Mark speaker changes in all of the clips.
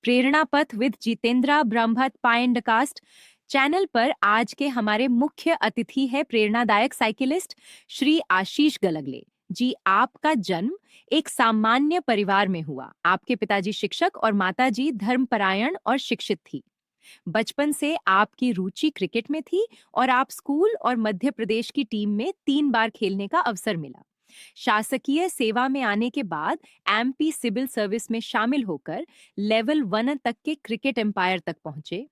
Speaker 1: प्रेरणा पथ with Jeetendra Brahmbhatt पायंडकास्ट channel पर आज के हमारे मुख्य अतिथि है प्रेरणादायक साइकिलिस्ट श्री आशीष गलगले जी। आपका जन्म एक सामान्य परिवार में हुआ। आपके पिताजी शिक्षक और माताजी धर्मपरायण और शिक्षित थी। बचपन से आपकी रुचि क्रिकेट में थी और आप स्कूल और मध्य प्रदेश की टीम में 3 बार खेलने का अवसर मिला। शासकीय सेवा में आने के बाद एमपी सिविल सर्विस में शामिल होकर लेवल 1 तक के क्रिकेट एम्पायर तक पहुंचे।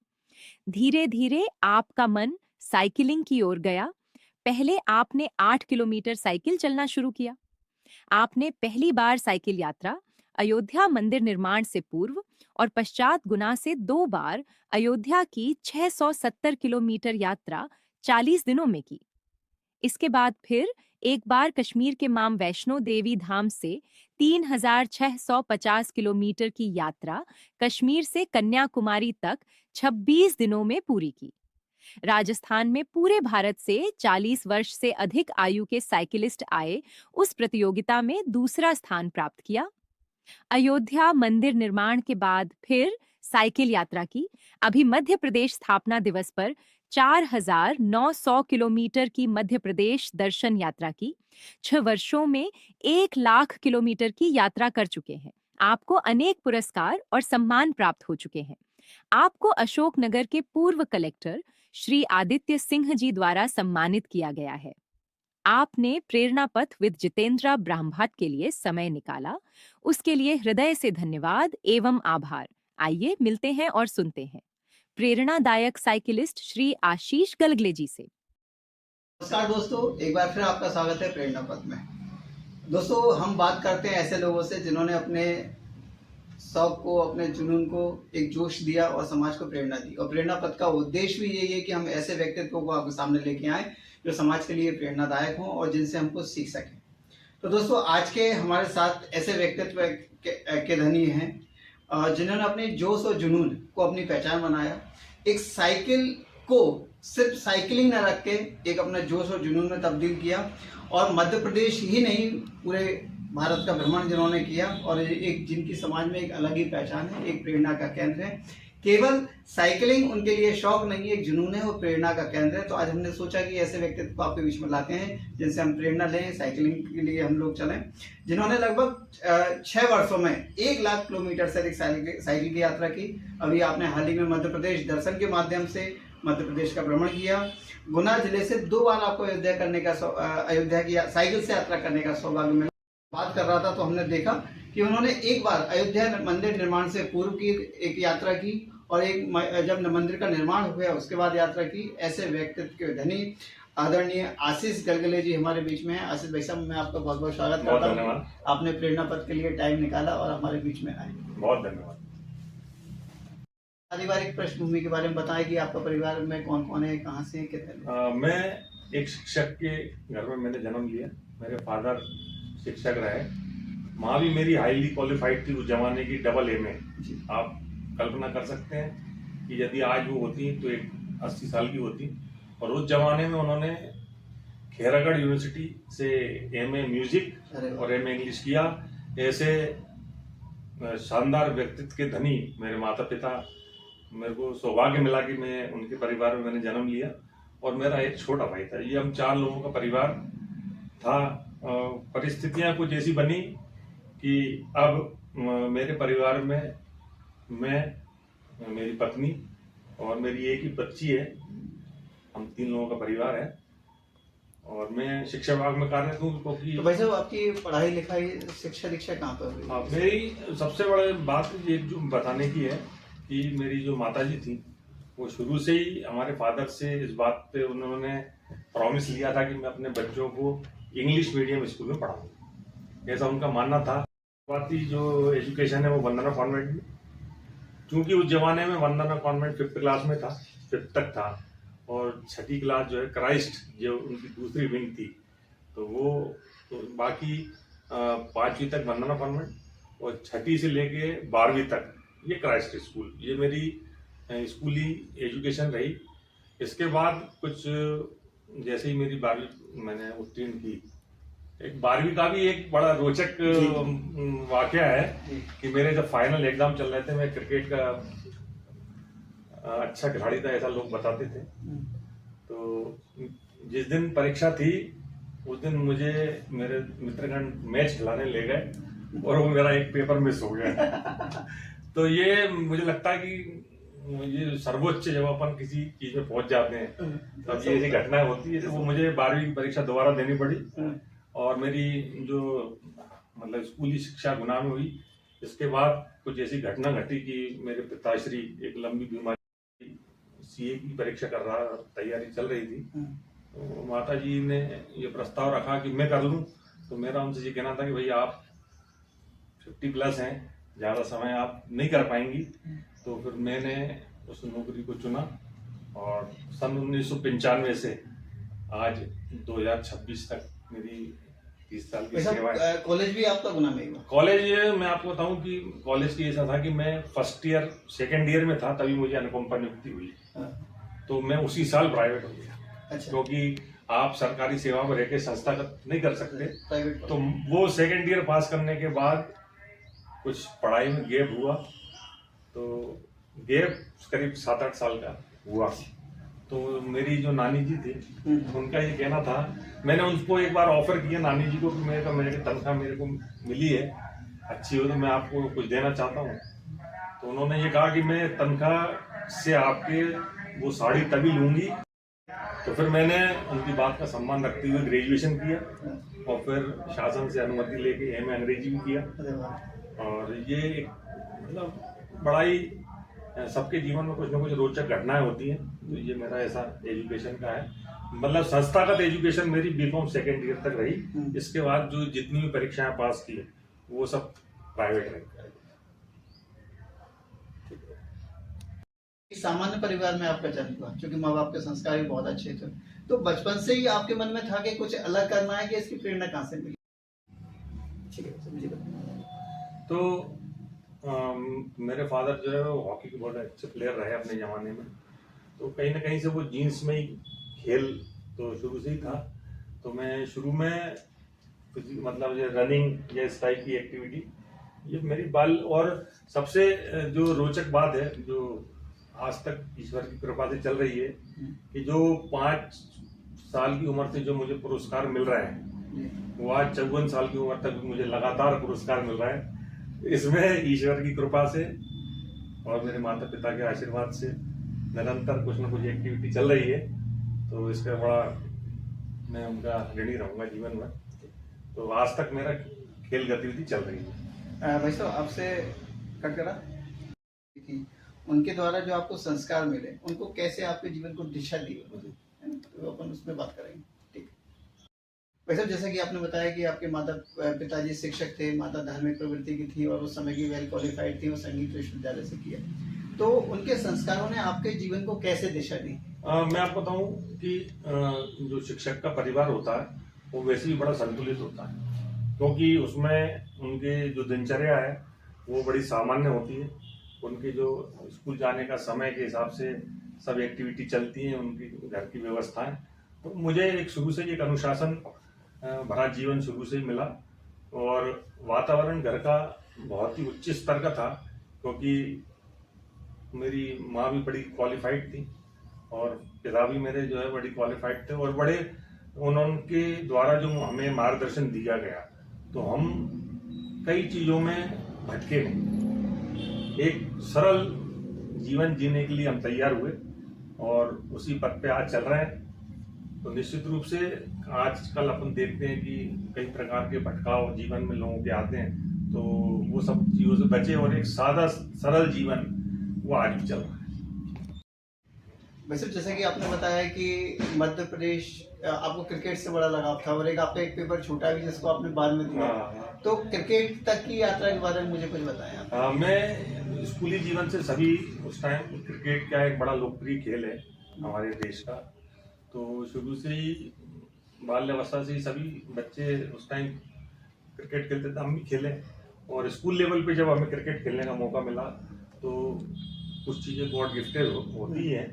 Speaker 1: धीरे धीरे आपका मन साइकिलिंग की ओर गया। पहले आपने 8 किलोमीटर साइकिल चलना शुरू किया। आपने पहली बार साइकिल यात्रा अयोध्या मंदिर निर्माण से पूर्व और पश्चात गुना से 2 बार अयोध्या की 670 किलोमीटर यात्रा 40 दिनों में की। इसके बाद फिर एक बार कश्मीर के मां वैष्णो देवी धाम से 3650 किलोमीटर की यात्रा कश्मीर से कन्याकुमारी तक 26 दिनों में पूरी की। राजस्थान में पूरे भारत से 40 वर्ष से अधिक आयु के साइकिलिस्ट आए उस प्रतियोगिता में दूसरा स्थान प्राप्त किया। अयोध्या मंदिर निर्माण के बाद फिर साइकिल यात्रा की। अभी मध्य प्रदेश स्थापना दिवस पर 4900 किलोमीटर की मध्य प्रदेश दर्शन यात्रा की। 6 वर्षों में 1 लाख किलोमीटर की यात्रा कर चुके हैं। आपको अनेक पुरस्कार और सम्मान प्राप्त हो चुके हैं। आपको अशोकनगर के पूर्व कलेक्टर श्री आदित्य सिंह जी द्वारा सम्मानित किया गया है। आपने प्रेरणा पथ विद जितेंद्रा ब्रह्मभट्ट के लिए समय निकाला, उसके लिए हृदय से धन्यवाद एवं आभार। आइए मिलते हैं और सुनते हैं प्रेरणादायक साइकिलिस्ट श्री आशीष गलगले जी से।
Speaker 2: नमस्कार दोस्तों, एक बार फिर आपका स्वागत है प्रेरणा पथ में। दोस्तों, हम बात करते हैं ऐसे लोगों से जिन्होंने अपने शौक को, अपने जुनून को एक जोश दिया और समाज को प्रेरणा दी। और प्रेरणा पथ का उद्देश्य भी यही है कि हम ऐसे व्यक्तित्वों को आपके सामने लेके आए जो समाज के लिए प्रेरणादायक हों और जिनसे हम कुछ सीख सकें। तो दोस्तों, आज के हमारे साथ ऐसे व्यक्तित्व के धनी हैं जिन्होंने अपने जोश और जुनून को अपनी पहचान बनाया। एक साइकिल को सिर्फ साइकिलिंग न रख के एक अपना जोश और जुनून में तब्दील किया और मध्य प्रदेश ही नहीं पूरे भारत का भ्रमण जिन्होंने किया और एक जिनकी समाज में एक अलग ही पहचान है, एक प्रेरणा का केंद्र है। केवल साइकिलिंग उनके लिए शौक नहीं है, एक जुनून है और प्रेरणा का केंद्र है। तो आज हमने सोचा कि ऐसे व्यक्तित्व को आपके बीच में लाते हैं जिनसे हम प्रेरणा लें, साइकिलिंग के लिए हम लोग चलें, जिन्होंने लगभग 6 वर्षों में 1 लाख किलोमीटर से अधिक साइकिल की यात्रा की। अभी आपने हाल ही में मध्य प्रदेश दर्शन के माध्यम से मध्य प्रदेश का भ्रमण किया। गुना जिले से 2 बार आपको अयोध्या की साइकिल से यात्रा करने का सौभाग्य मिला। बात कर रहा था तो हमने देखा कि उन्होंने एक बार अयोध्या मंदिर निर्माण से पूर्व की एक यात्रा की और जब मंदिर का निर्माण हो गया उसके बाद यात्रा की। ऐसे व्यक्तित्व के धनी आदरणीय आशीष गलगले जी हमारे बीच में हैं। आशीष भाई साहब, मैं आपका बहुत बहुत स्वागत करता हूँ। धन्यवाद, आपने प्रेरणा पथ के लिए टाइम निकाला और हमारे बीच में आए।
Speaker 3: बहुत धन्यवाद।
Speaker 2: पारिवारिक पृष्ठभूमि के बारे में बताएं कि आपका परिवार में कौन कौन है, कहाँ से, कितने?
Speaker 3: मैं एक शिक्षक के घर में मैंने जन्म लिया। मेरे फादर शिक्षक रहे। माँ भी मेरी हाईली क्वालिफाइड थी उस जमाने की, डबल एमए। आप कल्पना कर सकते हैं कि यदि आज वो होती तो एक 80 साल की होती। और उस जमाने में उन्होंने खैरागढ़ यूनिवर्सिटी से एमए म्यूजिक और एमए इंग्लिश किया। ऐसे शानदार व्यक्तित्व के धनी मेरे माता पिता, मेरे को सौभाग्य मिला कि मैं उनके परिवार में मैंने जन्म लिया। और मेरा एक छोटा भाई था। ये हम 4 लोगों का परिवार था। परिस्थितियां कुछ ऐसी बनी कि अब मेरे परिवार में मैं, मेरी पत्नी और मेरी एक ही बच्ची है। हम 3 लोगों का परिवार है और मैं शिक्षा विभाग में कार्यरत हूँ। क्योंकि
Speaker 2: तो भाई साहब, आपकी पढ़ाई लिखाई, शिक्षा दीक्षा कहाँ पर हुई?
Speaker 3: मेरी सबसे बड़ी बात ये जो बताने की है कि मेरी जो माताजी थी वो शुरू से ही हमारे फादर से इस बात पे उन्होंने प्रॉमिस लिया था कि मैं अपने बच्चों को इंग्लिश मीडियम स्कूल में पढ़ाऊँ। ऐसा उनका मानना था। बाकी जो एजुकेशन है वो वंदना कॉन्वेंट में, क्योंकि उस जमाने में वंदना कॉन्वेंट 5th क्लास में था, 5th तक था। और 6ठी क्लास जो है क्राइस्ट, जो उनकी दूसरी विंग थी, तो वो तो बाकी 5वीं तक वंदना कॉन्वेंट और 6ठी से लेके 12वीं तक ये क्राइस्ट स्कूल, ये मेरी स्कूली एजुकेशन रही। इसके बाद कुछ जैसे ही मेरी 12वीं मैंने उत्तीर्ण की, एक 12वीं का भी एक बड़ा रोचक वाकया है कि मेरे जब फाइनल एग्जाम चल रहे थे, मैं क्रिकेट का अच्छा खिलाड़ी था ऐसा लोग बताते थे। तो जिस दिन परीक्षा थी उस दिन मुझे मेरे मित्रगण मैच खिलाने ले गए और वो मेरा एक पेपर मिस हो गया। तो ये मुझे लगता है कि ये सर्वोच्च जब अपन किसी चीज में पहुंच जाते हैं तब ये ऐसी घटनाएं होती है। वो मुझे 12वीं की परीक्षा दोबारा देनी पड़ी और मेरी जो मतलब स्कूली शिक्षा गुना में हुई। इसके बाद कुछ ऐसी घटना घटी कि मेरे पिताश्री एक लंबी बीमारी सीए की परीक्षा कर रहा, तैयारी चल रही थी। तो माता जी ने ये प्रस्ताव रखा कि मैं कर लूं। तो मेरा उनसे ये कहना था कि भाई आप 50+ हैं, ज्यादा समय आप नहीं कर पाएंगी। तो फिर मैंने उस नौकरी को चुना और सन 1995 से आज 2026 तक मेरी 30 साल की सेवा है।
Speaker 2: कॉलेज भी आपका गुना में हुआ?
Speaker 3: कॉलेज मैं आपको बताऊं कि कॉलेज की ऐसा था कि मैं फर्स्ट ईयर सेकेंड ईयर में था तभी मुझे अनुकंपा नियुक्ति हुई। तो मैं उसी साल प्राइवेट हो गया।
Speaker 2: अच्छा।
Speaker 3: क्योंकि आप सरकारी सेवा में रहकर संस्थागत नहीं कर सकते।
Speaker 2: प्राइवेट। तो
Speaker 3: वो सेकेंड ईयर पास करने के बाद कुछ पढ़ाई में गैप हुआ। तो गैप करीब 7-8 साल का हुआ। तो मेरी जो नानी जी थी उनका ये कहना था, मैंने उनको एक बार ऑफर किया नानी जी को कि मेरे तनख्वाह मेरे को मिली है अच्छी हो तो मैं आपको कुछ देना चाहता हूँ। तो उन्होंने ये कहा कि मैं तनख्वाह से आपके वो साड़ी तभी लूंगी। तो फिर मैंने उनकी बात का सम्मान रखते हुए ग्रेजुएशन किया और फिर शासन से अनुमति लेके एमए अंग्रेजी भी किया। और ये मतलब बड़ा ही सबके जीवन में कुछ ना कुछ रोचक घटनाएं होती हैं। तो ये मेरा ऐसा एजुकेशन का है। मतलब संस्थागत एजुकेशन मेरी बीकॉम सेकेंड ईयर तक रही। इसके बाद जो जितनी भी परीक्षाएं पास की वो सब प्राइवेट रही।
Speaker 2: सामान्य परिवार में आपका जन्म हुआ, क्योंकि माँ बाप के संस्कार भी बहुत अच्छे थे। तो बचपन से ही आपके मन में था कि कुछ अलग करना है, कि इसकी प्रेरणा कहाँ से मिली? ठीक है, समझिए।
Speaker 3: तो मेरे फादर जो है वो हॉकी के बहुत अच्छे प्लेयर रहे अपने जमाने में। तो कहीं ना कहीं से वो जीन्स में ही खेल तो शुरू से ही था। तो मैं शुरू में मतलब ये रनिंग या इस टाइप की एक्टिविटी ये मेरी बाल। और सबसे जो रोचक बात है जो आज तक ईश्वर की कृपा से चल रही है कि जो 5 साल की उम्र से जो मुझे पुरस्कार मिल रहा है वो आज 54 साल की उम्र तक मुझे लगातार पुरस्कार मिल रहा है। इसमें ईश्वर की कृपा से और मेरे माता पिता के आशीर्वाद से निरंतर कुछ न कुछ एक्टिविटी चल रही है। तो इसका बड़ा मैं उनका ऋणी रहूंगा जीवन में। तो आज तक मेरा खेल गतिविधि चल रही है।
Speaker 2: भाई साहब आपसे कट करा कि उनके द्वारा जो आपको संस्कार मिले उनको कैसे आपके जीवन को दिशा दी, तो अपन उसमें बात करेंगे। ठीक है भाई साहब, जैसा कि आपने बताया कि आपके माता पिताजी शिक्षक थे, माता धार्मिक प्रवृत्ति की थी और उस समय की वेल क्वालिफाइड थी और संगीत विश्वविद्यालय से किया। तो उनके संस्कारों ने आपके जीवन को कैसे दिशा दी?
Speaker 3: मैं आपको बताऊं कि जो शिक्षक का परिवार होता है वो वैसे ही बड़ा संतुलित होता है। क्योंकि उसमें उनके जो दिनचर्या है वो बड़ी सामान्य होती है। उनके जो स्कूल जाने का समय के हिसाब से सब एक्टिविटी चलती हैं, उनकी घर की व्यवस्थाएं। तो मुझे एक शुरू से एक अनुशासन भरा जीवन शुरू से ही मिला। और वातावरण घर का बहुत ही उच्च स्तर का था क्योंकि मेरी माँ भी बड़ी क्वालिफाइड थी और पिता भी मेरे जो है बड़ी क्वालिफाइड थे। और बड़े उनके द्वारा जो हमें मार्गदर्शन दिया गया तो हम कई चीज़ों में भटके नहीं। एक सरल जीवन जीने के लिए हम तैयार हुए और उसी पथ पे आज चल रहे हैं। तो निश्चित रूप से आजकल अपन देखते हैं कि कई प्रकार के भटकाव जीवन में लोगों के आते हैं। तो वो सब चीज़ों से बचे और एक सादा सरल जीवन वो आज भी चल रहा है।
Speaker 2: वैसे जैसे कि आपने बताया कि मध्य प्रदेश आपको क्रिकेट से बड़ा लगाव था और एक आपका एक पेपर छूटा भी जिसको आपने बाद में दिया। तो क्रिकेट तक की यात्रा के बारे में मुझे कुछ बताएं।
Speaker 3: मैं स्कूली जीवन से सभी उस टाइम क्रिकेट का एक बड़ा लोकप्रिय खेल है हमारे देश का। तो शुरू से ही बाल्यावस्था से ही सभी बच्चे उस टाइम क्रिकेट खेलते थे, हम भी खेले। और स्कूल लेवल पे जब हमें क्रिकेट खेलने का मौका मिला तो कुछ चीज़ें गॉड गिफ्टेड होती हैं।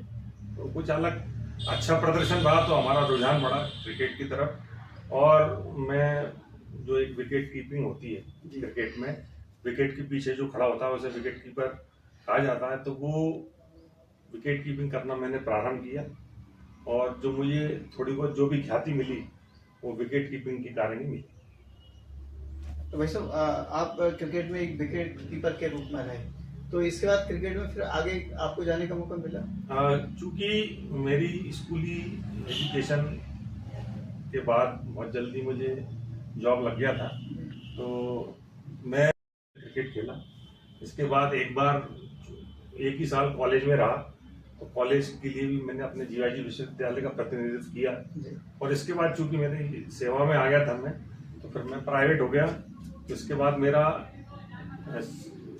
Speaker 3: तो कुछ अलग अच्छा प्रदर्शन रहा तो हमारा रुझान बढ़ा क्रिकेट की तरफ। और मैं जो एक विकेट कीपिंग होती है
Speaker 2: जी।
Speaker 3: क्रिकेट में, विकेट के पीछे जो खड़ा होता है उसे विकेट कीपर कहा जाता है। तो वो विकेट कीपिंग करना मैंने प्रारंभ किया, और जो मुझे थोड़ी बहुत जो भी ख्याति मिली वो विकेट कीपिंग के कारण ही मिली।
Speaker 2: तो भाई साहब, आप क्रिकेट में एक विकेट कीपर के रूप में रहे, तो इसके बाद क्रिकेट में फिर आगे आपको जाने का मौका मिला?
Speaker 3: चूंकि मेरी स्कूली एजुकेशन के बाद बहुत जल्दी मुझे जॉब लग गया था, तो मैं क्रिकेट खेला। इसके बाद एक बार एक ही साल कॉलेज में रहा, तो कॉलेज के लिए भी मैंने अपने जीवाजी विश्वविद्यालय का प्रतिनिधित्व किया।
Speaker 2: जी।
Speaker 3: और इसके बाद चूंकि मेरी सेवा में आ गया था मैं, तो फिर मैं प्राइवेट हो गया। तो इसके बाद मेरा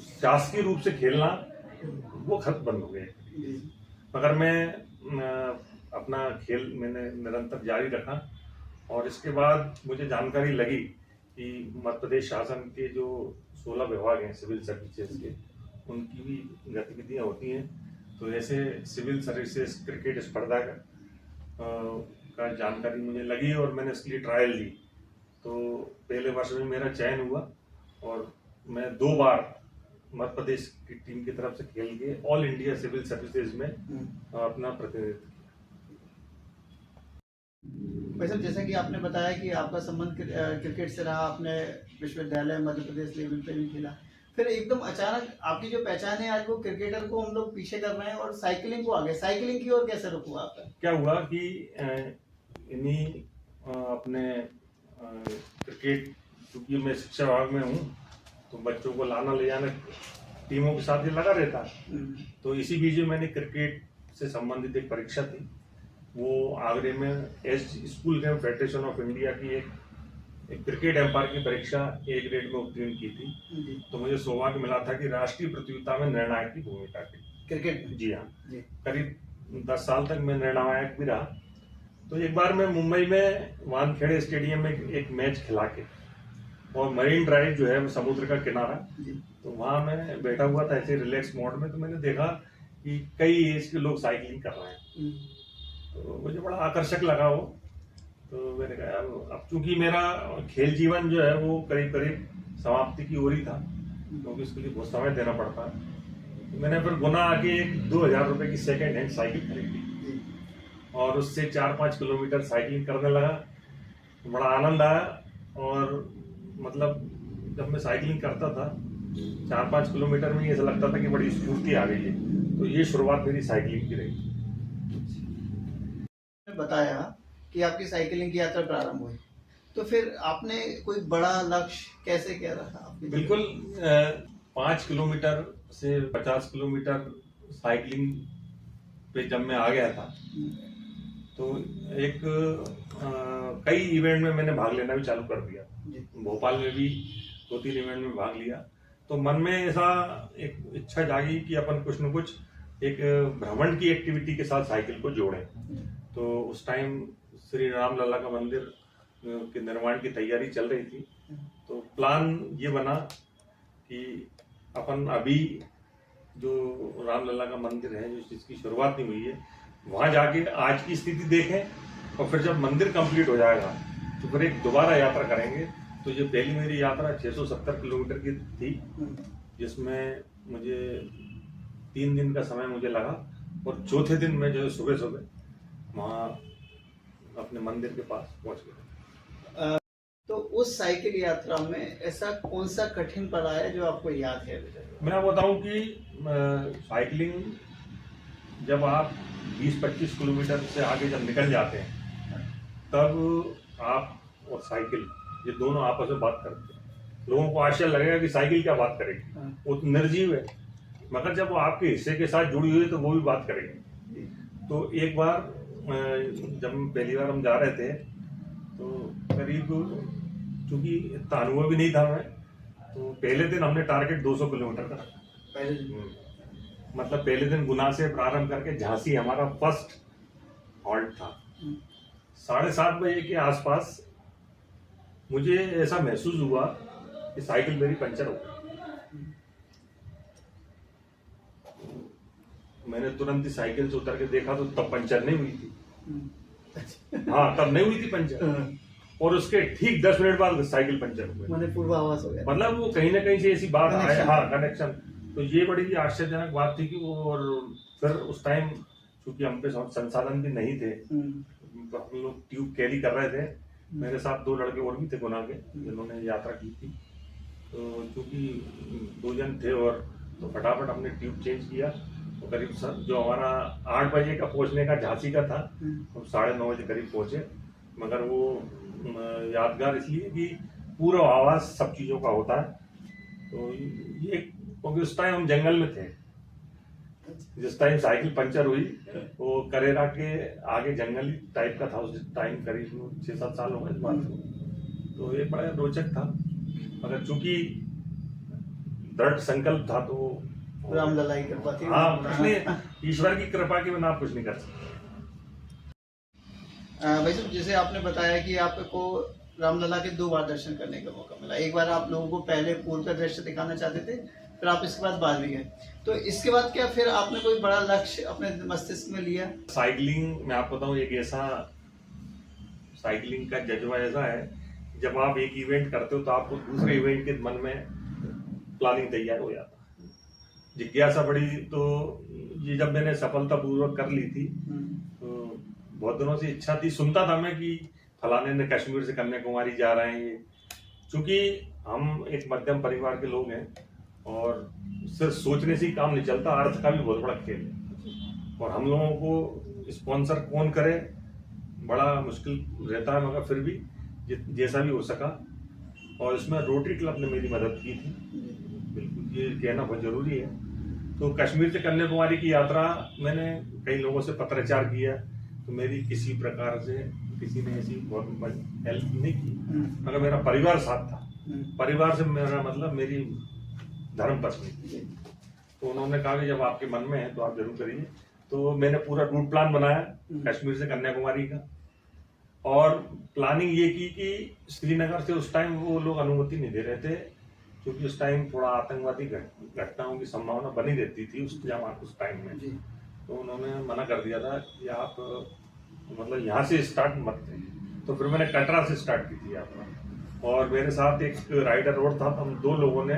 Speaker 3: शासकीय रूप से खेलना वो खत्म बंद हो गया।
Speaker 2: जी।
Speaker 3: मगर मैं अपना खेल मैंने निरंतर जारी रखा, और इसके बाद मुझे जानकारी लगी कि मध्य प्रदेश शासन के जो 16 विभाग हैं सिविल सर्विसेज के, उनकी भी गतिविधियां होती हैं। तो ऐसे सिविल सर्विसेज क्रिकेट स्पर्धा का जानकारी मुझे लगी, और मैंने इसके लिए ट्रायल दी। तो पहले वर्ष में मेरा चयन हुआ, और मैं 2 बार मध्य प्रदेश की टीम की तरफ से खेल के ऑल इंडिया सिविल सर्विसेज में अपना प्रतिनिधित्व किया।
Speaker 2: भाई साहब, जैसा कि आपने बताया कि आपका संबंध क्रिकेट से रहा, आपने विश्वविद्यालय मध्य प्रदेश लेवल पे भी खेला, फिर एकदम अचानक आपकी जो पहचान है आज वो क्रिकेटर को हम लोग पीछे कर रहे हैं और साइकिलिंग को आगे, साइकिलिंग की ओर कैसे रुक हुआ आपका?
Speaker 3: क्या हुआ कि इन्हीं अपने क्रिकेट, क्योंकि मैं शिक्षा विभाग में हूँ, तो बच्चों को लाना ले जाना टीमों के साथ ही लगा रहता है। तो इसी बीच में मैंने क्रिकेट से संबंधित एक परीक्षा थी, वो आगरे में S school game federation of India की एक क्रिकेट एम्पायर की परीक्षा ए ग्रेड में उत्तीर्ण की थी। तो मुझे सौभाग्य मिला था कि राष्ट्रीय प्रतियोगिता में निर्णायक की भूमिका की
Speaker 2: क्रिकेट में।
Speaker 3: जी हाँ,
Speaker 2: जी।
Speaker 3: करीब 10 साल तक मैं निर्णायक भी रहा। तो एक बार मैं मुंबई में वानखेड़े स्टेडियम में एक मैच खिला के, और मरीन ड्राइव जो है समुद्र का किनारा, तो वहां मैं बैठा हुआ था ऐसे रिलैक्स मोड में, तो मैंने देखा कि कई एज के लोग साइकिलिंग कर रहे हैं। तो मुझे बड़ा आकर्षक लगा वो। तो मैंने कहा अब चूंकि मेरा खेल जीवन जो है वो करीब करीब समाप्ति की ओर ही था, क्योंकि इसके लिए बहुत समय देना पड़ता है। तो मैंने फिर गुना आके एक 2000 रुपए की सेकेंड हैंड साइकिल खरीदी, और उससे 4-5 किलोमीटर साइकिलिंग करने लगा। तो बड़ा आनंद आया, और मतलब जब मैं साइकिलिंग करता था 4-5 किलोमीटर में ऐसा लगता था कि बड़ी स्फूर्ति आ गई है। तो ये शुरुआत मेरी साइकिलिंग की रही।
Speaker 2: बताया कि आपकी साइकिलिंग की यात्रा प्रारंभ हुई, तो फिर आपने कोई बड़ा लक्ष्य कैसे क्या रखा आपके?
Speaker 3: बिल्कुल, 5 किलोमीटर से 50 किलोमीटर साइकिलिंग पे जब मैं आ गया था, तो एक कई इवेंट में मैंने भाग लेना भी चालू कर दिया। भोपाल में भी 2-3 इवेंट में भाग लिया। तो मन में ऐसा एक इच्छा जागी कि अपन कुछ न कुछ एक भ्रमण की एक्टिविटी के साथ साइकिल को जोड़ें। तो उस टाइम श्री राम लला का मंदिर के निर्माण की तैयारी चल रही थी। तो प्लान ये बना कि अपन अभी जो रामलला का मंदिर है, जिसकी शुरुआत नहीं हुई है, वहां जाके आज की स्थिति देखें, और फिर जब मंदिर कंप्लीट हो जाएगा तो फिर एक दोबारा यात्रा करेंगे। तो ये पहली मेरी यात्रा 670 किलोमीटर की थी, जिसमें मुझे 3 दिन का समय मुझे लगा, और चौथे दिन में जो सुबह सुबह वहाँ अपने मंदिर के पास पहुँच गया।
Speaker 2: तो उस साइकिल यात्रा में ऐसा कौन सा कठिन पड़ा है जो आपको याद है?
Speaker 3: मैं बताऊं कि साइकिलिंग जब आप 20-25 किलोमीटर से आगे जब निकल जाते हैं, तब आप और साइकिल ये दोनों आपस में बात करते हैं। लोगों को आश्चर्य लगेगा कि साइकिल क्या बात करेगी, वो तो निर्जीव है, मगर जब वो आपके हिस्से के साथ जुड़ी हुई है तो वो भी बात करेगी। तो एक बार जब पहली बार हम जा रहे थे, तो करीब चूंकि इतना अनुभव भी नहीं था मैं, तो पहले दिन हमने टारगेट 200 किलोमीटर का रखा। मतलब पहले दिन गुना से प्रारंभ करके झांसी हमारा फर्स्ट हॉल्ट था। 7:30 बजे के आसपास मुझे ऐसा महसूस हुआ कि साइकिल मेरी पंचर हो गई। मैंने तुरंत ही साइकिल से उतर के देखा, तो तब पंचर नहीं हुई थी। हाँ, तब नहीं हुई थी पंचर। और उसके ठीक 10 मिनट बाद साइकिल पंचर हो गई।
Speaker 2: मैंने पूर्वाभास हो गया।
Speaker 3: मतलब वो कहीं ना कहीं से ऐसी बात आए,
Speaker 2: Connection।
Speaker 3: हाँ कनेक्शन। तो ये बड़ी आश्चर्यजनक बात थी कि वो, और फिर उस टाइम क्योंकि हम पे संसाधन भी नहीं थे, हम लोग ट्यूब कैरी कर रहे थे। मेरे साथ 2 लड़के और भी थे गुना के, जिन्होंने यात्रा की थी। तो चूंकि 2 जन थे और तो फटाफट हमने ट्यूब चेंज किया। तो करीब जो हमारा 8 बजे का पहुंचने का झांसी का था, हम 9:30 बजे करीब पहुंचे। मगर वो यादगार इसलिए कि पूरा आवाज सब चीजों का होता है। तो ये क्योंकि उस टाइम हम जंगल में थे, जिस टाइम साइकिल पंचर हुई वो करेरा के आगे जंगली टाइप का था। उस टाइम करीब 6-7 साल हो गए इस बात को। तो ये बड़ा रोचक था, मगर चूंकि दृढ़ संकल्प था तो
Speaker 2: रामलला की कृपा थी।
Speaker 3: हाँ, कुछ नहीं, ईश्वर की कृपा के बिना आप कुछ नहीं कर सकते।
Speaker 2: भाई साहब, जैसे आपने बताया कि आपको रामलला के 2 बार दर्शन करने का मौका मिला। एक बार आप लोगों को पहले पूर्व का दृश्य दिखाना चाहते थे, फिर आप इसके बाद बाहर भी गए। तो इसके बाद क्या फिर आपने कोई बड़ा लक्ष्य अपने मस्तिष्क में लिया?
Speaker 3: साइकिलिंग मैं आपको बताऊं, एक ऐसा साइकिलिंग का जज्बा ऐसा है, जब आप एक इवेंट करते हो तो आपको दूसरे इवेंट के मन में प्लानिंग तैयार हो जाता है, जिज्ञासा बड़ी। तो ये जब मैंने सफलतापूर्वक कर ली थी तो बहुत दिनों से इच्छा थी, सुनता था मैं कि फलाने ने कश्मीर से कन्याकुमारी जा रहे हैं। ये चूंकि हम एक मध्यम परिवार के लोग हैं और सिर्फ सोचने से ही काम नहीं चलता, अर्थ का भी बहुत बड़ा खेल है। और हम लोगों को स्पॉन्सर कौन करे बड़ा मुश्किल रहता है, मगर फिर भी जैसा भी हो सका। और इसमें रोटरी क्लब ने मेरी मदद की थी, बिल्कुल ये कहना बहुत जरूरी है। तो कश्मीर से कन्याकुमारी की यात्रा मैंने कई लोगों से पत्राचार किया, तो मेरी किसी प्रकार से किसी ने ऐसी बहुत हेल्प नहीं की, मगर मेरा परिवार साथ था। परिवार से मेरा मतलब मेरी धर्म पत्नी, तो उन्होंने कहा कि जब आपके मन में है तो आप जरूर करिए। तो मैंने पूरा रूट प्लान बनाया कश्मीर से कन्याकुमारी का, और प्लानिंग ये की कि श्रीनगर से उस टाइम वो लोग अनुमति नहीं दे रहे थे, क्योंकि उस टाइम थोड़ा आतंकवादी घटनाओं की संभावना बनी रहती थी उस टाइम में। तो उन्होंने मना कर दिया था कि आप मतलब यहाँ से स्टार्ट मत करिए। तो फिर मैंने कटरा से स्टार्ट की थी यात्रा, और मेरे साथ एक राइडर और था। तो हम 2 लोगों ने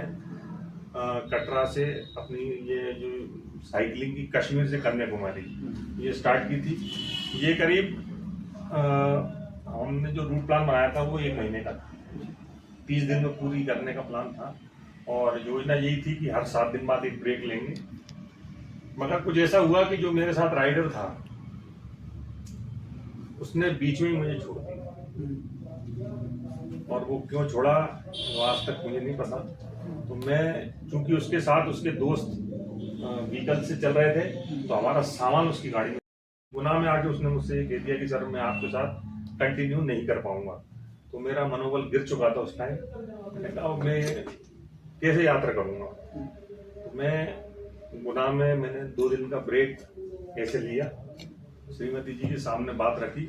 Speaker 3: कटरा से अपनी ये जो साइकिलिंग की कश्मीर से कन्याकुमारी ये स्टार्ट की थी। ये करीब हमने जो रूट प्लान बनाया था वो 1 महीने का था, 30 दिन में पूरी करने का प्लान था। और योजना यही थी कि हर 7 दिन बाद एक ब्रेक लेंगे। मगर कुछ ऐसा हुआ कि जो मेरे साथ राइडर था उसने बीच में ही मुझे छोड़ दिया, और वो क्यों छोड़ा वो आज तक मुझे नहीं पता। तो मैं चूंकि उसके साथ उसके दोस्त व्हीकल से चल रहे थे, तो हमारा सामान उसकी गाड़ी में, गुना में आके उसने मुझसे ये कह दिया कि सर मैं आपके साथ कंटिन्यू नहीं कर पाऊंगा। तो मेरा मनोबल गिर चुका था उस टाइम। मैंने कहा मैं कैसे यात्रा करूंगा। तो मैं गुना में मैंने 2 दिन का ब्रेक कैसे लिया, श्रीमती जी के सामने बात रखी।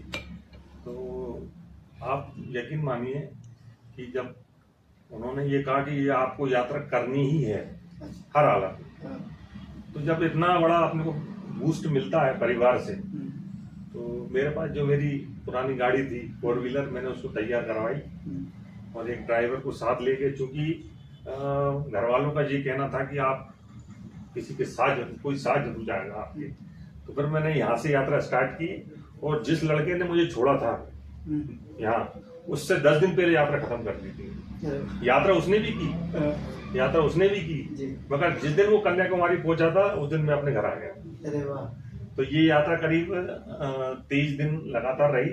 Speaker 3: तो आप यकीन मानिए कि जब उन्होंने ये कहा कि ये आपको यात्रा करनी ही है हर हालत में, तो जब इतना बड़ा अपने को बूस्ट मिलता है परिवार से, तो मेरे पास जो मेरी पुरानी गाड़ी थी 4 व्हीलर, मैंने उसको तैयार करवाई और एक ड्राइवर को साथ लेके, चूंकि घर वालों का ये कहना था कि आप किसी के साथ कोई साथ जरूर जाएगा आपके। तो फिर मैंने यहाँ से यात्रा स्टार्ट की, और जिस लड़के ने मुझे छोड़ा था यहाँ, उससे 10 दिन पहले यात्रा खत्म कर दी थी। यात्रा उसने भी की, मगर जिस दिन वो कन्याकुमारी पहुंचा था उस दिन मैं अपने घर आ गया।
Speaker 2: अरे वाह।
Speaker 3: तो ये यात्रा करीब 23 दिन लगातार रही,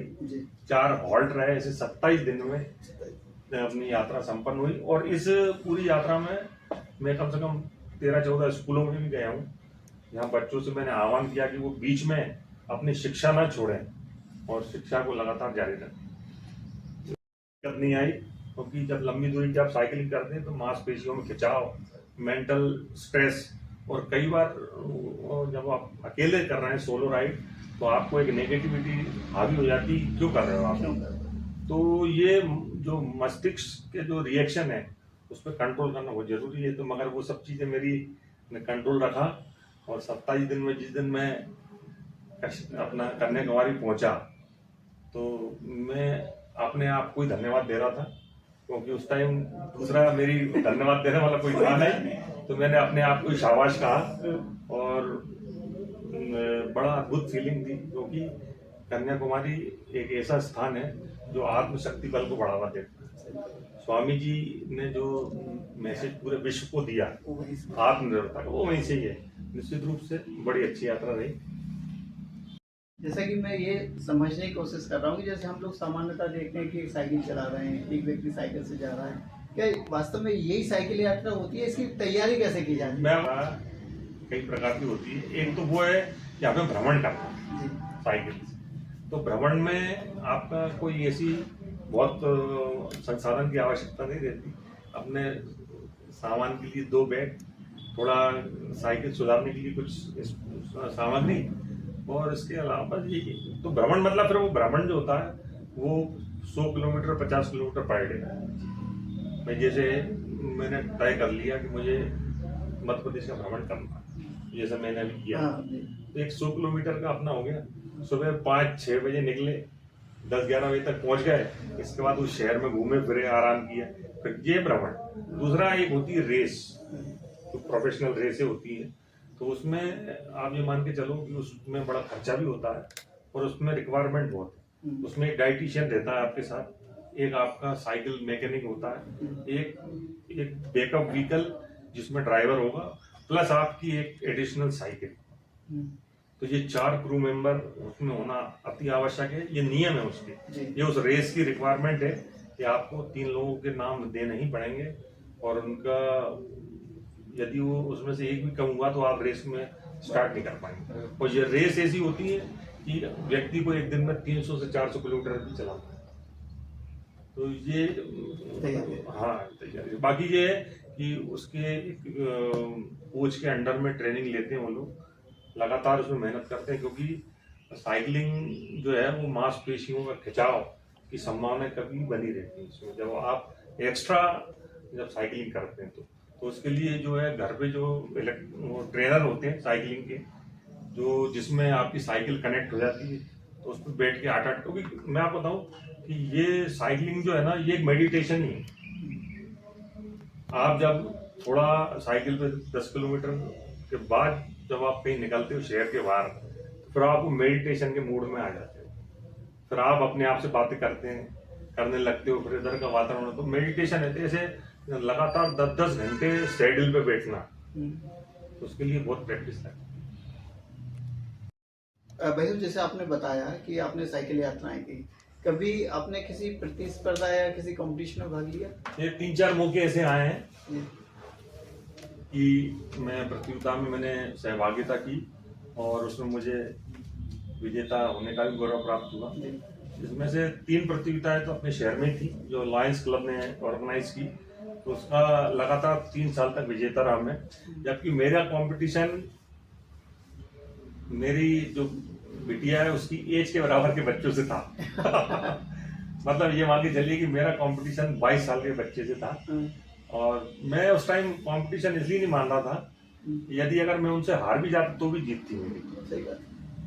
Speaker 3: 4 हॉल्ट रहे, ऐसे 27 दिन में अपनी यात्रा संपन्न हुई। और इस पूरी यात्रा में मैं कम से कम 13-14 स्कूलों में भी गया हूँ। यहाँ बच्चों से मैंने आह्वान किया कि वो बीच में अपनी शिक्षा ना छोड़ें और शिक्षा को लगातार जारी रखें। दिक्कत नहीं आई, क्योंकि जब लंबी दूरी की आप साइकिलिंग करते हैं तो मांसपेशियों में खिंचाव, मेंटल स्ट्रेस, और कई बार जब आप अकेले कर रहे हैं सोलो राइड, तो आपको एक नेगेटिविटी हावी हो जाती, क्यों कर रहे हो आप। तो ये जो मस्तिष्क के जो रिएक्शन है उस पर कंट्रोल करना बहुत जरूरी है। तो मगर वो सब चीजें मेरी ने कंट्रोल रखा, और 27 दिन में जिस दिन मैं अपना कन्याकुमारी पहुंचा, तो मैं अपने आप को ही धन्यवाद दे रहा था, क्योंकि उस टाइम दूसरा मेरी धन्यवाद देने वाला कोई था नहीं, तो मैंने अपने आप को ही शाबाश कहा। और बड़ा अद्भुत फीलिंग थी, क्योंकि कन्याकुमारी एक ऐसा स्थान है जो आत्मशक्ति बल को बढ़ावा देता है। स्वामी जी ने जो मैसेज पूरे विश्व को दिया आत्मनिर्भरता का, वो वहीं से ही है। निश्चित रूप से बड़ी अच्छी यात्रा रही।
Speaker 2: जैसा कि मैं ये समझने की कोशिश कर रहा हूँ कि जैसे हम लोग सामान्यतः देखते हैं कि एक साइकिल चला रहे हैं, एक व्यक्ति साइकिल से जा रहा है, क्या वास्तव में यही साइकिल यात्रा होती है? इसकी तैयारी कैसे की जाती है?
Speaker 3: कई प्रकार की होती है। एक तो वो है कि हमें भ्रमण करना साइकिल से, तो भ्रमण में आपका कोई ऐसी बहुत संसाधन की आवश्यकता नहीं रहती। अपने सामान के लिए 2 बैग, थोड़ा साइकिल सुधारने के लिए कुछ सामग्री, और इसके अलावा ये तो भ्रमण मतलब फिर वो भ्रमण जो होता है वो 100 किलोमीटर 50 किलोमीटर पर डे। मैं जैसे मैंने तय कर लिया कि मुझे मध्य प्रदेश का भ्रमण करना, जैसा मैंने अभी किया। तो 100 किलोमीटर का अपना हो गया। सुबह 5-6 बजे निकले, 10-11 बजे तक पहुंच गए। इसके बाद उस शहर में घूमे फिरे, आराम किया, फिर ये भ्रमण। दूसरा एक होती है रेस, तो प्रोफेशनल रेसें होती है, तो उसमें आप ये मान के चलो कि उसमें बड़ा खर्चा भी होता है और उसमें रिक्वायरमेंट बहुत है। उसमें एक डाइटिशियन रहता है आपके साथ, एक आपका साइकिल मैकेनिक होता है, एक बैकअप व्हीकल जिसमें ड्राइवर होगा, प्लस आपकी एक एडिशनल साइकिल। तो ये 4 क्रू मेंबर उसमें होना अति आवश्यक है। ये नियम है उसके, ये उस रेस की रिक्वायरमेंट है कि आपको 3 लोगों के नाम देने ही पड़ेंगे, और उनका यदि वो उसमें से एक भी कम हुआ तो आप रेस में स्टार्ट नहीं कर पाएंगे। और ये रेस ऐसी होती है कि व्यक्ति को एक दिन में 300 से 400 किलोमीटर भी चलाना है। तो ये हाँ तैयारी। बाकी ये है कि उसके कोच के अंडर में ट्रेनिंग लेते हैं वो लोग, लगातार उसमें मेहनत करते हैं, क्योंकि साइकिलिंग जो है वो मांसपेशियों का खिंचाव की संभावना कभी बनी रहती है इसमें, जब आप एक्स्ट्रा जब साइकिलिंग करते हैं तो उसके लिए जो है घर पे जो ट्रेनर होते हैं साइकिलिंग के, जो जिसमें आपकी साइकिल कनेक्ट हो जाती है, तो उस पर बैठ के 8-8, क्योंकि मैं आपको बताऊं कि ये साइकिलिंग जो है ना, ये एक मेडिटेशन ही है। आप जब थोड़ा साइकिल पे 10 किलोमीटर के बाद जब आप कहीं निकलते हो शहर के बाहर, फिर आप मेडिटेशन के मूड में आ जाते हो, फिर आप अपने आप से बातें करने लगते हो, फिर इधर का वातावरण, तो मेडिटेशन है। जैसे लगातार 10-10 घंटे सैडल पे बैठना, तो उसके लिए बहुत प्रैक्टिस है।
Speaker 2: भाई जैसे आपने बताया कि आपने साइकिल यात्राएं की, कभी आपने किसी प्रतिस्पर्धा या किसी कंपटीशन में भाग लिया?
Speaker 3: ये 3-4 मौके ऐसे आए हैं कि मैं प्रतियोगिता में मैंने सहभागिता की और उसमें मुझे विजेता होने का भी गौरव प्राप्त हुआ। इसमें से 3 प्रतियोगिताएं तो अपने शहर में थी, जो लायंस क्लब ने ऑर्गेनाइज की, तो उसका लगातार 3 साल तक विजेता रहा मैं। जबकि मेरा कंपटीशन मेरी जो बिटिया है उसकी एज के बराबर के बच्चों से था। मतलब ये मान के चलिए कि मेरा कंपटीशन 22 साल के बच्चे से था, और मैं उस टाइम कंपटीशन इसलिए नहीं मान रहा था, यदि अगर मैं उनसे हार भी जाता तो भी जीत थी मेरी।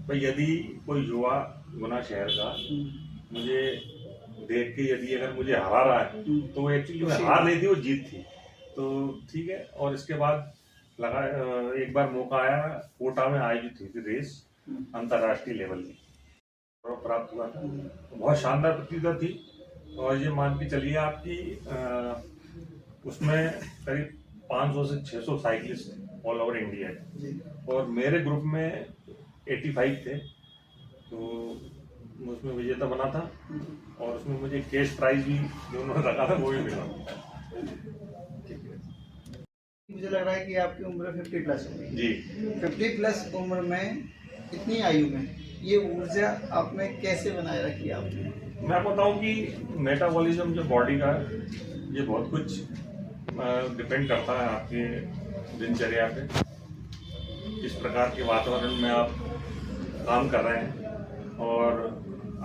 Speaker 3: भाई यदि कोई युवा गुना शहर का मुझे देख के यदि अगर मुझे हरा रहा है, तो एक्चुअली मैं हार नहीं थी, वो जीत थी, तो ठीक है। और इसके बाद एक बार मौका आया, कोटा में आयोजित हुई थी रेस अंतरराष्ट्रीय लेवल की, प्राप्त हुआ था। तो बहुत शानदार प्रतियोगिता थी, और ये मान के चलिए आपकी उसमें करीब 500 से 600 साइकिलिस्ट ऑल ओवर इंडिया है, और मेरे ग्रुप में 85 थे, तो उसमें विजेता बना था, और उसमें मुझे कैश प्राइज भी जो उन्होंने रखा था वो भी मिला।
Speaker 2: मुझे लग रहा है कि आपकी उम्र 50+ है
Speaker 3: जी।
Speaker 2: 50+ उम्र में, इतनी आयु में ये ऊर्जा आपने कैसे बनाए रखी आपने?
Speaker 3: मैं आपको बताऊं कि मेटाबॉलिज्म जो बॉडी का है, ये बहुत कुछ डिपेंड करता है आपके दिनचर्या पे, किस प्रकार के वातावरण में आप काम कर रहे हैं, और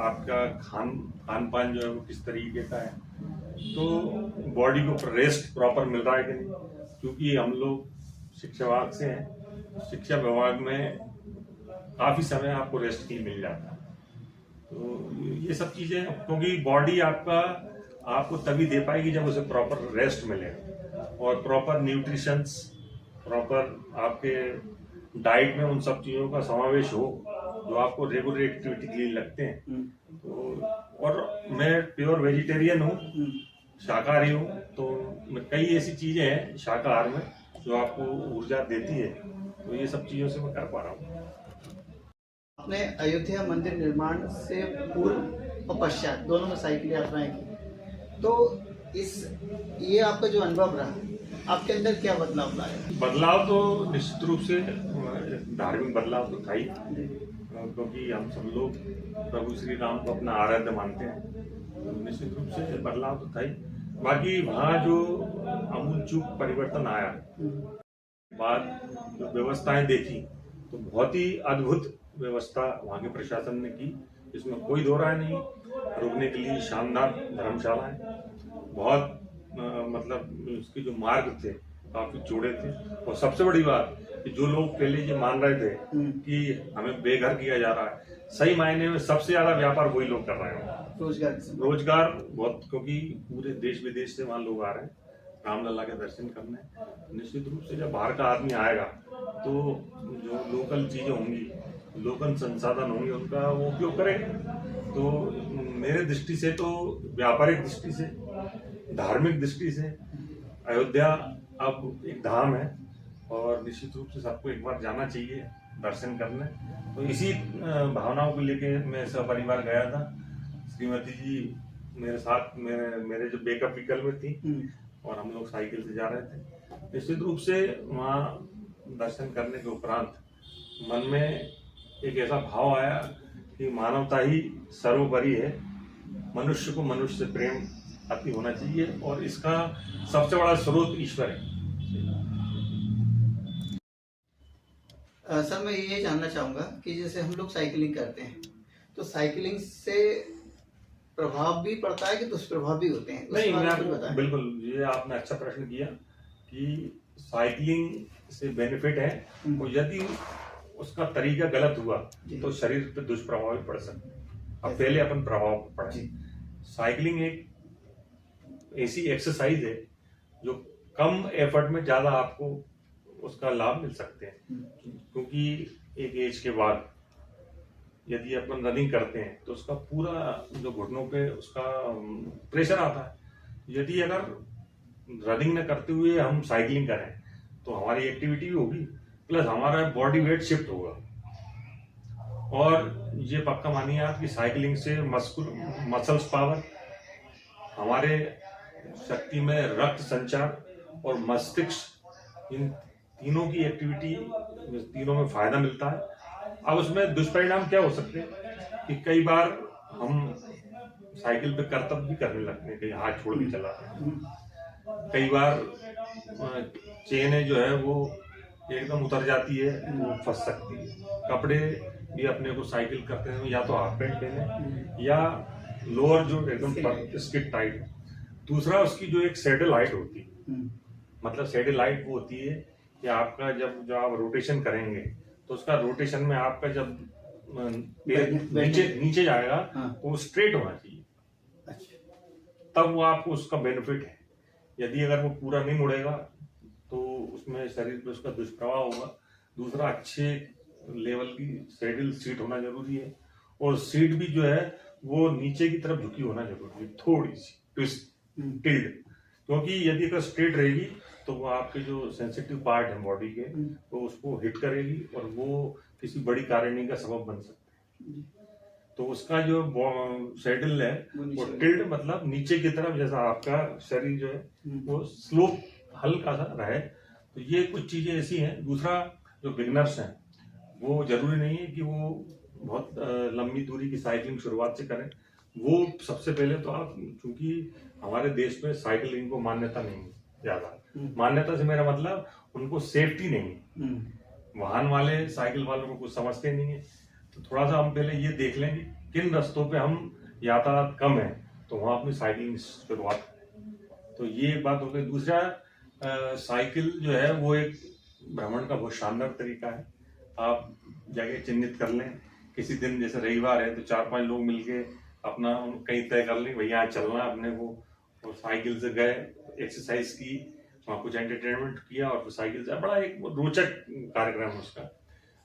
Speaker 3: आपका खान पान जो है वो किस तरीके का है, तो बॉडी को रेस्ट प्रॉपर मिल रहा है कि नहीं। क्योंकि हम लोग शिक्षा विभाग से हैं, शिक्षा विभाग में काफ़ी समय आपको रेस्ट के लिए मिल जाता है, तो ये सब चीजें, क्योंकि बॉडी आपको तभी दे पाएगी जब उसे प्रॉपर रेस्ट मिलेगा और प्रॉपर न्यूट्रिशंस, प्रॉपर आपके डाइट में उन सब चीजों का समावेश हो जो आपको रेगुलर एक्टिविटी के लिए लगते हैं। तो और मैं प्योर वेजिटेरियन हूँ, शाकाहारी हूँ, तो कई ऐसी चीजें हैं शाकाहार में जो आपको ऊर्जा देती है, तो ये सब चीजों से मैं कर पा रहा हूँ।
Speaker 2: आपने अयोध्या मंदिर निर्माण से पूर्व और पश्चात दोनों में साइकिल यात्राएं की, तो ये आपका जो अनुभव रहा, आपके अंदर क्या बदलाव लाया?
Speaker 3: बदलाव तो निश्चित रूप से धार्मिक बदलाव तो था ही, क्योंकि हम सब लोग प्रभु श्री राम को अपना आराध्य मानते हैं, तो निश्चित रूप से बदलाव तो था ही। बाकी वहाँ जो आमूलचूल परिवर्तन आया, बाद जो व्यवस्थाएं देखी तो बहुत ही अद्भुत व्यवस्था वहाँ के प्रशासन ने की, इसमें कोई दो राय नहीं। रुकने के लिए शानदार धर्मशालाएं, बहुत मतलब उसके जो मार्ग थे काफी चौड़े थे, और सबसे बड़ी बात कि जो लोग पहले ये मान रहे थे कि हमें बेघर किया जा रहा है, सही मायने में सबसे ज्यादा व्यापार वही लोग कर रहे हैं। रोजगार बहुत, क्योंकि पूरे देश विदेश से वहाँ लोग आ रहे हैं रामलला के दर्शन करने। निश्चित रूप से जब बाहर का आदमी आएगा तो जो लोकल चीजें होंगी, लोकल संसाधन होंगे, उनका वो उपयोग करेगा। तो मेरे दृष्टि से तो व्यापारिक दृष्टि से, धार्मिक दृष्टि से अयोध्या अब एक धाम है और निश्चित रूप से सबको एक बार जाना चाहिए दर्शन करने। तो इसी भावनाओं को लेके मैं सपरिवार गया था। श्रीमती जी मेरे साथ, मेरे जो बैकअप व्हीकल में थी और हम लोग साइकिल से जा रहे थे। निश्चित रूप से वहाँ दर्शन करने के उपरांत मन में एक ऐसा भाव आया कि मानवता ही सर्वोपरि है, मनुष्य को मनुष्य से प्रेम अति होना चाहिए और इसका सबसे बड़ा स्रोत ईश्वर है।
Speaker 2: सर मैं ये जानना चाहूँगा कि जैसे हम लोग साइकिलिंग करते हैं तो साइकिलिंग से प्रभाव भी पड़ता है कि दुष्प्रभाव भी होते हैं?
Speaker 3: नहीं, मैं आपको बिल्कुल, ये आपने अच्छा प्रश्न किया कि साइकिलिंग से बेनिफिट है, और यदि उसका तरीका गलत हुआ तो शरीर पे दुष्प्रभाव भी पड़ सकते हैं। अब पहले अपन प्रभाव पड़े। साइकिलिंग एक ऐसी एक्सरसाइज है जो कम एफर्ट में ज्यादा आपको उसका लाभ मिल सकते हैं, क्योंकि एक एज के बाद यदि अपन रनिंग करते हैं तो उसका पूरा जो घुटनों पे उसका प्रेशर आता है। यदि अगर रनिंग न करते हुए हम साइकिलिंग करें तो हमारी एक्टिविटी भी होगी, प्लस हमारा बॉडी वेट शिफ्ट होगा। और ये पक्का मानिए आप कि साइकिलिंग से मसल्स पावर, हमारे शक्ति में रक्त संचार और मस्तिष्क, इन तीनों की एक्टिविटी, तीनों में फायदा मिलता है। अब उसमें दुष्परिणाम क्या हो सकते हैं कि कई बार हम साइकिल पे करतब भी करने लगते हैं, कहीं हाथ छोड़ के चलाते हैं। कई बार चेन जो है वो एकदम उतर जाती है, वो फंस सकती है। कपड़े भी अपने को साइकिल करते हैं या तो हाफ पैंट पहने या लोअर जो एकदम स्किट टाइट। दूसरा उसकी जो एक सैडल हाइट होती है, मतलब सैडल हाइट वो होती है कि आपका जब आप रोटेशन करेंगे तो उसका रोटेशन में आपका जब नीचे जाएगा तो वो स्ट्रेट होना चाहिए, तब वो आपको उसका बेनिफिट है। यदि अगर वो पूरा नहीं मुड़ेगा तो उसमें शरीर पे उसका दुष्प्रभाव होगा। दूसरा, अच्छे लेवल की सैडल सीट होना जरूरी है, और सीट भी जो है वो नीचे की तरफ झुकी होना जरूरी है, थोड़ी सी ट्विस्ट टिल्ड, क्योंकि यदि अगर स्ट्रेट रहेगी तो वो आपके जो सेंसिटिव पार्ट है बॉडी के तो उसको हिट करेगी और वो किसी बड़ी कारणि का सबब बन सकता है। तो उसका जो सैडल है वो टिल्ड, मतलब नीचे की तरफ, जैसा आपका शरीर जो है वो स्लोप हल्का सा रहे। तो ये कुछ चीजें ऐसी हैं। दूसरा, जो बिगनर्स हैं वो जरूरी नहीं है कि वो बहुत लंबी दूरी की साइकिलिंग शुरुआत से करें। वो सबसे पहले तो आप, चूंकि हमारे देश में साइकिलिंग को मान्यता नहीं है ज्यादा, मान्यता से मेरा मतलब उनको सेफ्टी नहीं है। वाहन वाले साइकिल वालों को कुछ समझते नहीं है। तो थोड़ा सा हम पहले ये देख लेंगे किन रास्तों पे हम यातायात कम है तो वहां अपनी साइकिलिंग शुरुआत करें। तो ये एक बात हो गई। दूसरा, साइकिल जो है वो एक भ्रमण का बहुत शानदार तरीका है। आप जगह चिन्हित कर लें किसी दिन जैसे रविवार है तो 4-5 लोग मिलके अपना कहीं तय कर लें भैया यहाँ चलना है अपने को, और साइकिल से गए, एक्सरसाइज की, वहाँ कुछ एंटरटेनमेंट किया और फिर साइकिल से, बड़ा एक रोचक कार्यक्रम है उसका।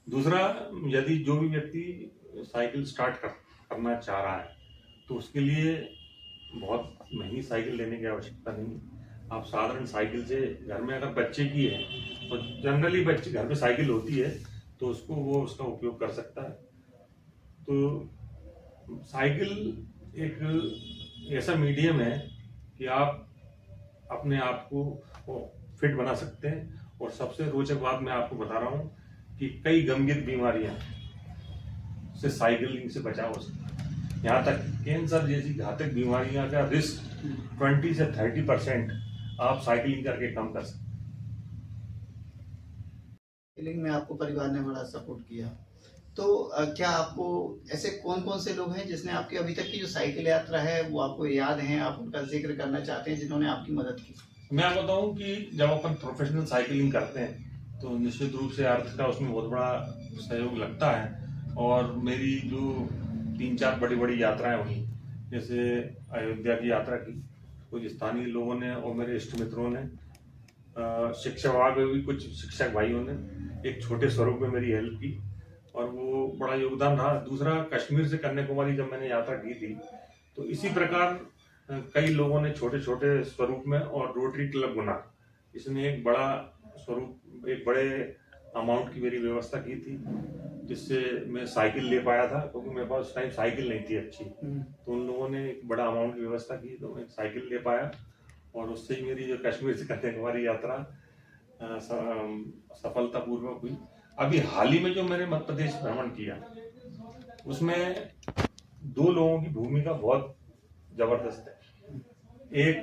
Speaker 3: दूसरा, यदि जो भी व्यक्ति साइकिल स्टार्ट करना चाह रहा है तो उसके लिए बहुत महंगी साइकिल लेने की आवश्यकता नहीं। आप साधारण साइकिल से, घर में अगर बच्चे की है तो जनरली बच्चे घर में साइकिल होती है तो वो उसका उपयोग कर सकता है। तो साइकिल एक ऐसा मीडियम है कि आप अपने आप को फिट बना सकते हैं। और सबसे रोचक बात मैं आपको बता रहा हूँ कि कई गंभीर बीमारियां से साइकिलिंग से बचाव हो सकता है। यहाँ तक कैंसर जैसी घातक बीमारियां का रिस्क 20 से 30% आप साइकिलिंग करके कम कर सकते हैं।
Speaker 2: साइकिलिंग में आपको परिवार ने बड़ा सपोर्ट किया, तो क्या आपको ऐसे कौन कौन से लोग हैं जिसने आपकी अभी तक की जो साइकिल यात्रा है वो आपको याद है, आप उनका जिक्र करना चाहते हैं जिन्होंने आपकी मदद की?
Speaker 3: मैं आपको बताऊं कि जब अपन प्रोफेशनल साइकिलिंग करते हैं तो निश्चित रूप से अर्थ का उसमें बहुत बड़ा सहयोग लगता है। और मेरी जो 3-4 बड़ी बड़ी यात्राएं हुई, जैसे अयोध्या की यात्रा की, कुछ स्थानीय लोगों ने और मेरे इष्ट मित्रों ने, शिक्षा विभाग में भी कुछ शिक्षक भाइयों ने एक छोटे स्वरूप में मेरी हेल्प की और वो बड़ा योगदान रहा। दूसरा, कश्मीर से कन्याकुमारी जब मैंने यात्रा की थी तो इसी प्रकार कई लोगों ने छोटे छोटे स्वरूप में, और रोटरी क्लब गुना इसने एक बड़ा स्वरूप, एक बड़े अमाउंट की मेरी व्यवस्था की थी, जिससे मैं साइकिल ले पाया था, क्योंकि मेरे पास उस टाइम साइकिल नहीं थी अच्छी। तो उन लोगों ने एक बड़ा अमाउंट की व्यवस्था की तो मैं साइकिल ले पाया, और उससे ही मेरी जो कश्मीर से कन्याकुमारी यात्रा सफलतापूर्वक हुई। अभी हाल ही में जो मैंने मध्य प्रदेश भ्रमण किया उसमें 2 लोगों की भूमिका बहुत जबरदस्त है। एक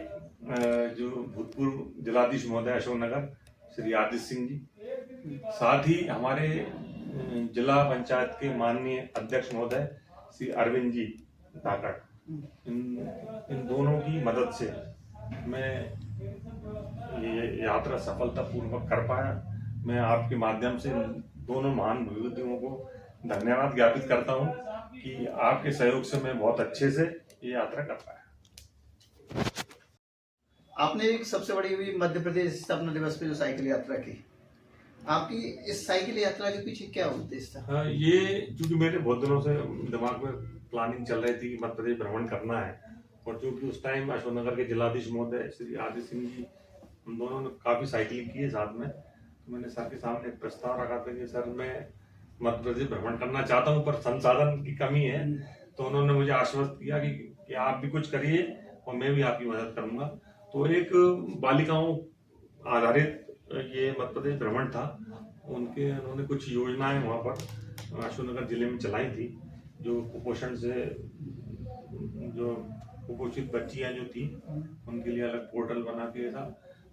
Speaker 3: जो भूतपूर्व जिलाधीश महोदय अशोकनगर श्री आदित्य सिंह जी, साथ ही हमारे जिला पंचायत के माननीय अध्यक्ष महोदय श्री अरविंद जी धाकड़, इन दोनों की मदद से मैं ये यात्रा सफलतापूर्वक कर पाया। मैं आपके माध्यम से दोनों महान विभूतियों को धन्यवाद ज्ञापित करता हूं कि आपके सहयोग से मैं बहुत अच्छे से ये यात्रा कर पाया।
Speaker 2: आपने एक सबसे बड़ी हुई मध्य प्रदेश स्थापना दिवस पे जो साइकिल यात्रा की, आपकी इस साइकिल यात्रा के पीछे क्या उद्देश्य था?
Speaker 3: हाँ, ये चूंकि मेरे बहुत दिनों से दिमाग में प्लानिंग चल रही थी कि मध्य प्रदेश भ्रमण करना है, और चूंकि उस टाइम अशोकनगर के जिलाधीश महोदय श्री आदित्य सिंह जी, हम दोनों ने काफी साइकिलिंग की है साथ में, तो मैंने सर के सामने एक प्रस्ताव रखा था कि सर मैं मध्य प्रदेश भ्रमण करना चाहता हूँ पर संसाधन की कमी है। तो उन्होंने मुझे आश्वस्त किया कि आप भी कुछ करिए और मैं भी आपकी मदद करूंगा। तो एक बालिकाओं आधारित ये मध्य प्रदेश भ्रमण था। उन्होंने कुछ योजनाएं वहाँ पर अशोकनगर जिले में चलाई थी, जो कुपोषण से, जो कुपोषित बच्चियां जो थी उनके लिए अलग पोर्टल बना के था,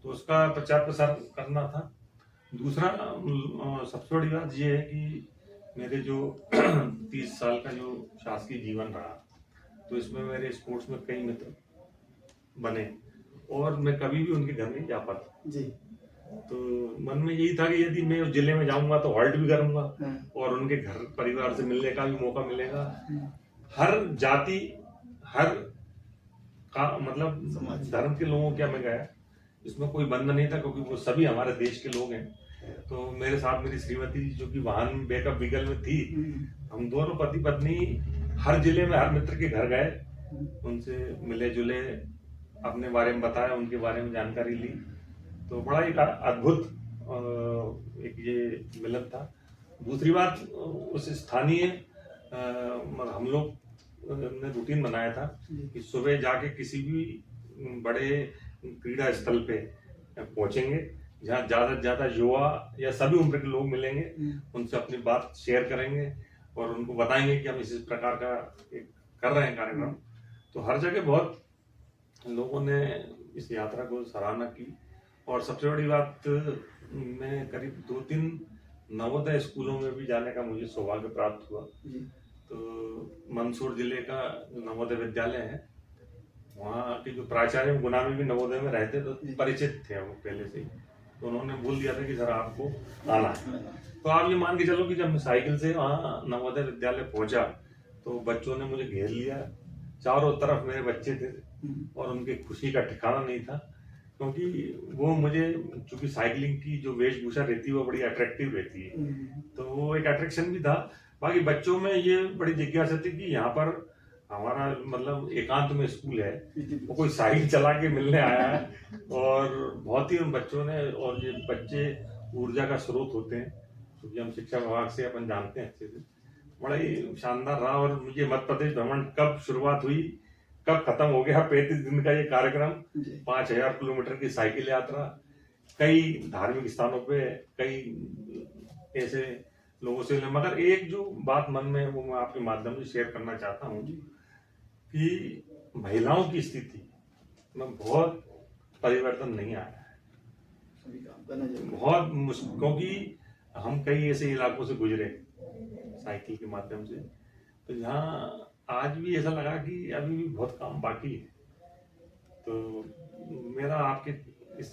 Speaker 3: तो उसका प्रचार प्रसार करना था। दूसरा, सबसे बड़ी बात यह है कि मेरे जो 30 साल का जो शासकीय जीवन रहा, तो इसमें मेरे स्पोर्ट्स में कई मित्र बने और मैं कभी भी उनके घर नहीं जा पाता
Speaker 2: जी।
Speaker 3: तो मन में यही था कि यदि मैं उस जिले में जाऊंगा तो हॉल्ट भी करूंगा और उनके घर परिवार से मिलने का भी मौका मिलेगा। हर जाति, हर का मतलब धर्म के लोगों क्या मैं गया, इसमें कोई बंधन नहीं था, क्योंकि वो सभी हमारे देश के लोग हैं। तो मेरे साथ मेरी श्रीमती जो कि वाहन बैकअप व्हीकल में थी, हम दोनों पति पत्नी हर जिले में हर मित्र के घर गए, उनसे मिले जुले, अपने बारे में बताया, उनके बारे में जानकारी ली। तो बड़ा एक अद्भुत एक ये मिलन था। दूसरी बात, उस स्थानीय हम लोग ने रूटीन बनाया था कि सुबह जाके किसी भी बड़े क्रीड़ा स्थल पे पहुंचेंगे जहाँ ज्यादा से ज्यादा युवा या सभी उम्र के लोग मिलेंगे, उनसे अपनी बात शेयर करेंगे और उनको बताएंगे कि हम इस प्रकार का एक कर रहे हैं कार्यक्रम। तो हर जगह बहुत लोगों ने इस यात्रा को सराहना की। और सबसे बड़ी बात, मैं करीब 2-3 नवोदय स्कूलों में भी जाने का मुझे सौभाग्य प्राप्त हुआ। तो मंदसौर जिले का नवोदय विद्यालय है, वहाँ के जो प्राचार्य गुना में भी नवोदय में रहते, तो परिचित थे वो पहले से ही। तो उन्होंने बोल दिया था कि सर आपको आना है। तो आप ये मान के चलो कि जब मैं साइकिल से वहाँ नवोदय विद्यालय पहुंचा तो बच्चों ने मुझे घेर लिया, चारों तरफ मेरे बच्चे थे और उनकी खुशी का ठिकाना नहीं था, क्योंकि वो मुझे, चूंकि साइकिलिंग की जो वेशभूषा रहती है वो बड़ी अट्रैक्टिव रहती है, तो वो एक अट्रैक्शन भी था। बाकी बच्चों में ये बड़ी जिज्ञासा थी कि यहाँ पर हमारा मतलब एकांत में स्कूल है, वो कोई साइकिल चला के मिलने आया है, और बहुत ही उन बच्चों ने, और ये बच्चे ऊर्जा का स्रोत होते हैं, क्योंकि हम शिक्षा विभाग से अपन जानते हैं अच्छे से, बड़ा ही शानदार रहा। और मुझे मध्य प्रदेश भ्रमण कब शुरुआत हुई कब खत्म हो गया, 35 दिन का ये कार्यक्रम, 5000 किलोमीटर की साइकिल यात्रा, कई धार्मिक स्थानों पे, कई ऐसे लोगों से, मगर एक जो बात मन में वो मैं आपके माध्यम से शेयर करना चाहता हूँ कि महिलाओं की स्थिति में बहुत परिवर्तन नहीं आया है, बहुत मुश्किल, क्योंकि हम कई ऐसे इलाकों से गुजरे साइकिल के माध्यम से, तो यहाँ आज भी ऐसा लगा कि अभी भी बहुत काम बाकी है। तो मेरा आपके इस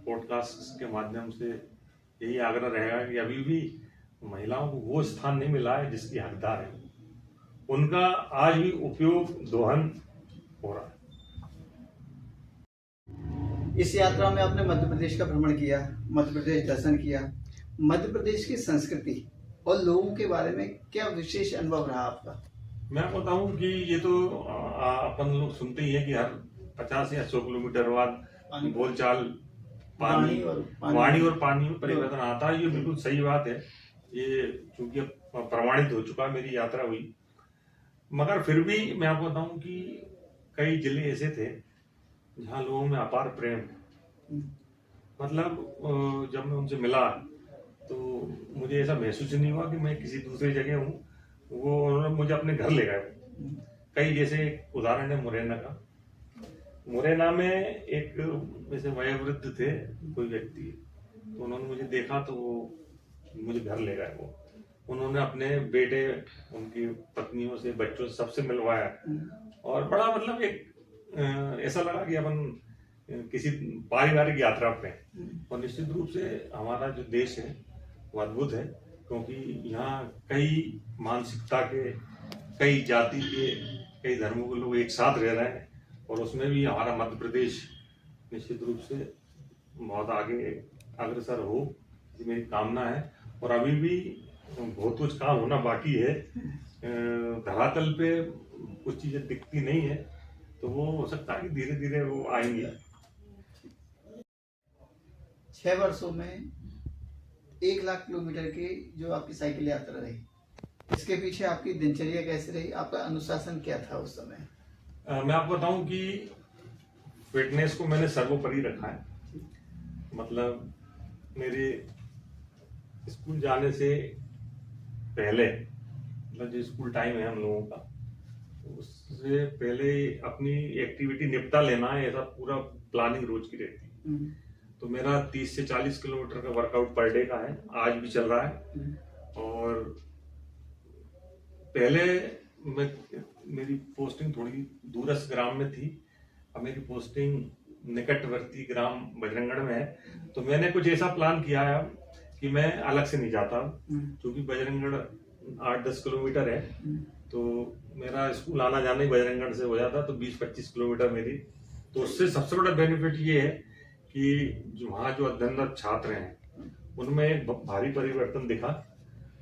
Speaker 3: पॉडकास्ट के माध्यम से यही आग्रह रहेगा कि अभी भी महिलाओं को वो स्थान नहीं मिला है जिसकी हकदार है, उनका आज भी उपयोग दोहन हो रहा है।
Speaker 2: इस यात्रा में आपने मध्य प्रदेश का भ्रमण किया, मध्य प्रदेश दर्शन किया, मध्य प्रदेश की संस्कृति और लोगों के बारे में क्या विशेष अनुभव रहा आपका?
Speaker 3: मैं बताऊं कि ये तो अपन लोग सुनते ही है कि हर 50 या 100 किलोमीटर बाद बोलचाल, वाणी और पानी में परिवर्तन आता है, ये बिल्कुल सही बात है। ये चूंकि प्रमाणित हो चुका, मेरी यात्रा हुई, मगर फिर भी मैं आपको बताऊं कि कई जिले ऐसे थे जहाँ लोगों में अपार प्रेम, मतलब जब मैं उनसे मिला तो मुझे ऐसा महसूस नहीं हुआ कि मैं किसी दूसरी जगह हूँ, वो उन्होंने मुझे अपने घर ले गए। कई जैसे उदाहरण है मुरैना का, मुरैना में एक जैसे वयोवृद्ध थे कोई व्यक्ति, तो उन्होंने मुझे देखा तो वो मुझे घर ले गए। वो उन्होंने अपने बेटे, उनकी पत्नियों से, बच्चों से, सबसे मिलवाया, और बड़ा मतलब एक ऐसा लगा कि अपन किसी पारिवारिक यात्रा पे। और निश्चित रूप से हमारा जो देश है वो अद्भुत है, क्योंकि यहाँ कई मानसिकता के, कई जाति के, कई धर्मों के लोग एक साथ रह रहे हैं, और उसमें भी हमारा मध्य प्रदेश निश्चित रूप से बहुत आगे अग्रसर हो, ये मेरी कामना है। और अभी भी बहुत कुछ काम होना बाकी है, धरातल पे कुछ चीजें दिखती नहीं है, तो वो हो सकता है कि धीरे धीरे वो आएंगी।
Speaker 2: 6 वर्षों में 1 लाख किलोमीटर की जो आपकी साइकिल यात्रा रही, इसके पीछे आपकी दिनचर्या कैसे रही, आपका अनुशासन क्या था उस समय?
Speaker 3: मैं आपको बताऊं कि फिटनेस को मैंने सर्वोपरि रखा है। मतलब मेरे स्कूल जाने से पहले, मतलब जो स्कूल टाइम है हम लोगों का, उससे पहले अपनी एक्टिविटी निपटा लेना है, ऐसा पूरा प्लानिंग रोज की रहती है। तो मेरा 30 से 40 किलोमीटर का वर्कआउट पर डे का है, आज भी चल रहा है। और पहले मेरी पोस्टिंग थोड़ी दूरस्थ ग्राम में थी, अब मेरी पोस्टिंग निकटवर्ती ग्राम बजरंगगढ़ में है। तो मैंने कुछ ऐसा प्लान किया है कि मैं अलग से नहीं जाता, क्योंकि बजरंगगढ़ 8-10 किलोमीटर है, तो मेरा स्कूल आना जाना ही बजरंगगढ़ से हो जाता, तो 20-25 किलोमीटर मेरी। तो उससे सबसे बड़ा बेनिफिट ये है कि जो वहाँ जो अध्ययनरत छात्र हैं उनमें एक भारी परिवर्तन दिखा,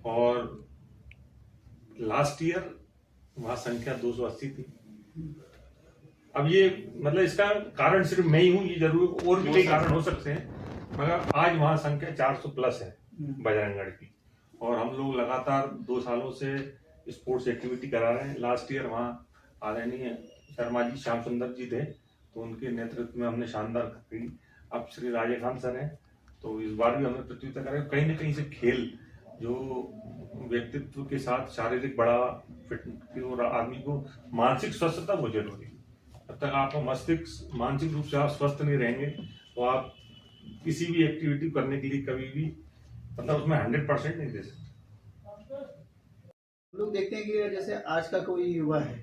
Speaker 3: और लास्ट ईयर वहाँ संख्या 280 थी। अब ये मतलब इसका कारण सिर्फ मैं ही हूँ, ये जरूर और भी कई कारण हो सकते हैं, मगर आज वहाँ संख्या 400 प्लस है बजरंगगढ़ की। और हम लोग लगातार 2 सालों से स्पोर्ट्स एक्टिविटी करा रहे हैं। लास्ट ईयर वहाँ आदरणीय शर्मा जी, श्याम सुंदर जी थे, तो उनके नेतृत्व में हमने शानदार की। अब श्री राजेखान सर हैं, तो इस बार भी हमने प्रतियोगिता करें। कहीं ना कहीं से खेल जो व्यक्तित्व के साथ शारीरिक बड़ा फिट, और आदमी को मानसिक स्वस्थता बहुत जरूरी है। जब तक आपका मस्तिष्क मानसिक रूप से आप स्वस्थ नहीं रहेंगे, तो आप किसी भी एक्टिविटी करने के लिए कभी भी मतलब उसमें 100% नहीं दे सकते।
Speaker 2: लोग देखते हैं कि जैसे आज का कोई युवा है,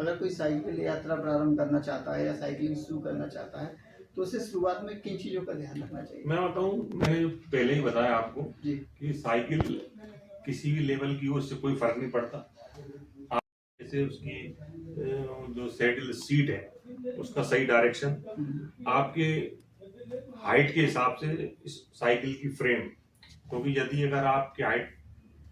Speaker 2: अगर कोई साइकिल यात्रा प्रारंभ करना चाहता है या साइकिलिंग शुरू करना चाहता है, तो उसे शुरुआत में किन चीजों का ध्यान रखना चाहिए?
Speaker 3: मैं बताऊं, मैंने जो पहले ही बताया आपको
Speaker 2: जी।
Speaker 3: कि साइकिल किसी भी लेवल की हो, उससे कोई फर्क नहीं पड़ता। आप जैसे उसकी जो सैडल सीट है उसका सही डायरेक्शन, आपके हाइट के हिसाब से इस साइकिल की फ्रेम, क्योंकि यदि अगर आपकी हाइट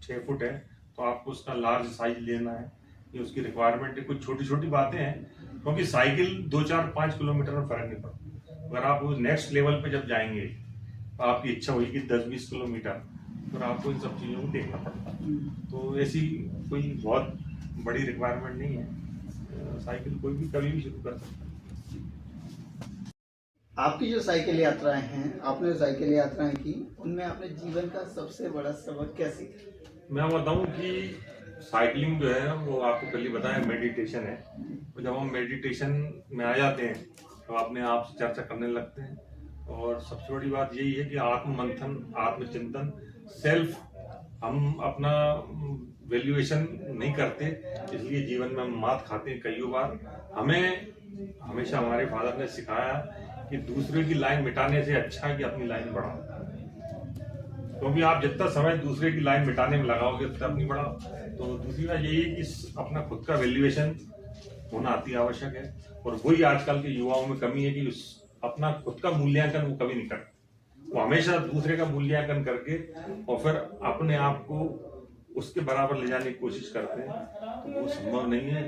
Speaker 3: 6 फुट है तो आपको उसका लार्ज साइज लेना है, ये उसकी रिक्वायरमेंट है। कुछ छोटी छोटी बातें हैं, क्योंकि साइकिल 2-4-5 किलोमीटर में फर्क नहीं पड़ता। अगर आप उस नेक्स्ट लेवल पे जब जाएंगे तो आपकी इच्छा होगी 10-20 किलोमीटर, तो आपको इन सब चीज़ों को देखना पड़ता है। तो ऐसी कोई बहुत बड़ी रिक्वायरमेंट नहीं है, साइकिल कोई भी कभी भी शुरू कर सकता है।
Speaker 2: आपकी जो साइकिल यात्राएं हैं, आपने जो साइकिल यात्राएं की, उनमें आपने जीवन का सबसे बड़ा सबक क्या सीखा?
Speaker 3: मैं बताऊं कि साइकिलिंग जो है वो आपको पहले बताया मेडिटेशन है। तो जब हम मेडिटेशन में आ जाते हैं तो अपने आप से चर्चा करने लगते हैं, और सबसे बड़ी बात यही है कि आत्म मंथन, आत्मचिंतन, सेल्फ, हम अपना वैल्यूएशन नहीं करते, इसलिए जीवन में हम मात खाते हैं कई बार। हमें हमेशा हमारे फादर ने सिखाया कि दूसरे की लाइन मिटाने से अच्छा है कि अपनी लाइन बढ़ाओ, क्योंकि आप जितना समय दूसरे की लाइन मिटाने में लगाओगे उतना अपनी बढ़ाओ। तो दूसरी बात यही है कि अपना खुद का वैल्यूएशन होना अति आवश्यक है, और वही आजकल के युवाओं में कमी है कि अपना खुद का मूल्यांकन वो कभी नहीं करते। वो हमेशा दूसरे का मूल्यांकन करके और फिर अपने आप को उसके बराबर ले जाने की कोशिश करते हैं, तो वो संभव नहीं है।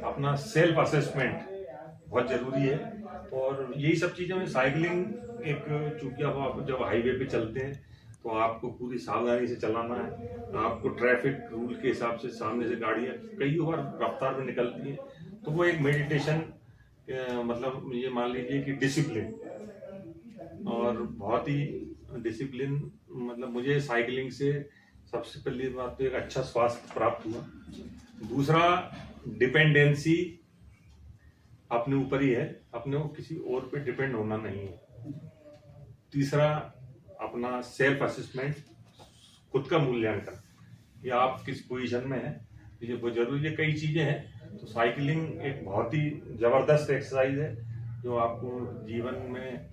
Speaker 3: अपना सेल्फ असेसमेंट बहुत जरूरी है, और यही सब चीजें में साइकिलिंग एक, चूंकि अब आप जब हाईवे पे चलते हैं तो आपको पूरी सावधानी से चलाना है। आपको ट्रैफिक रूल के हिसाब से सामने से गाड़ियां कई बार रफ्तार में निकलती है, तो वो एक मेडिटेशन, मतलब ये मान लीजिए कि डिसिप्लिन, और बहुत ही डिसिप्लिन, मतलब मुझे साइकिलिंग से सबसे पहली बात तो एक अच्छा स्वास्थ्य प्राप्त हुआ। दूसरा, डिपेंडेंसी अपने ऊपर ही है, अपने को किसी और पे डिपेंड होना नहीं है। तीसरा, अपना सेल्फ असेसमेंट, खुद का मूल्यांकन, ये आप किस पोजीशन में है, ये बहुत जरूरी है। कई चीजें हैं, तो साइकिलिंग एक बहुत ही जबरदस्त एक्सरसाइज है जो आपको जीवन में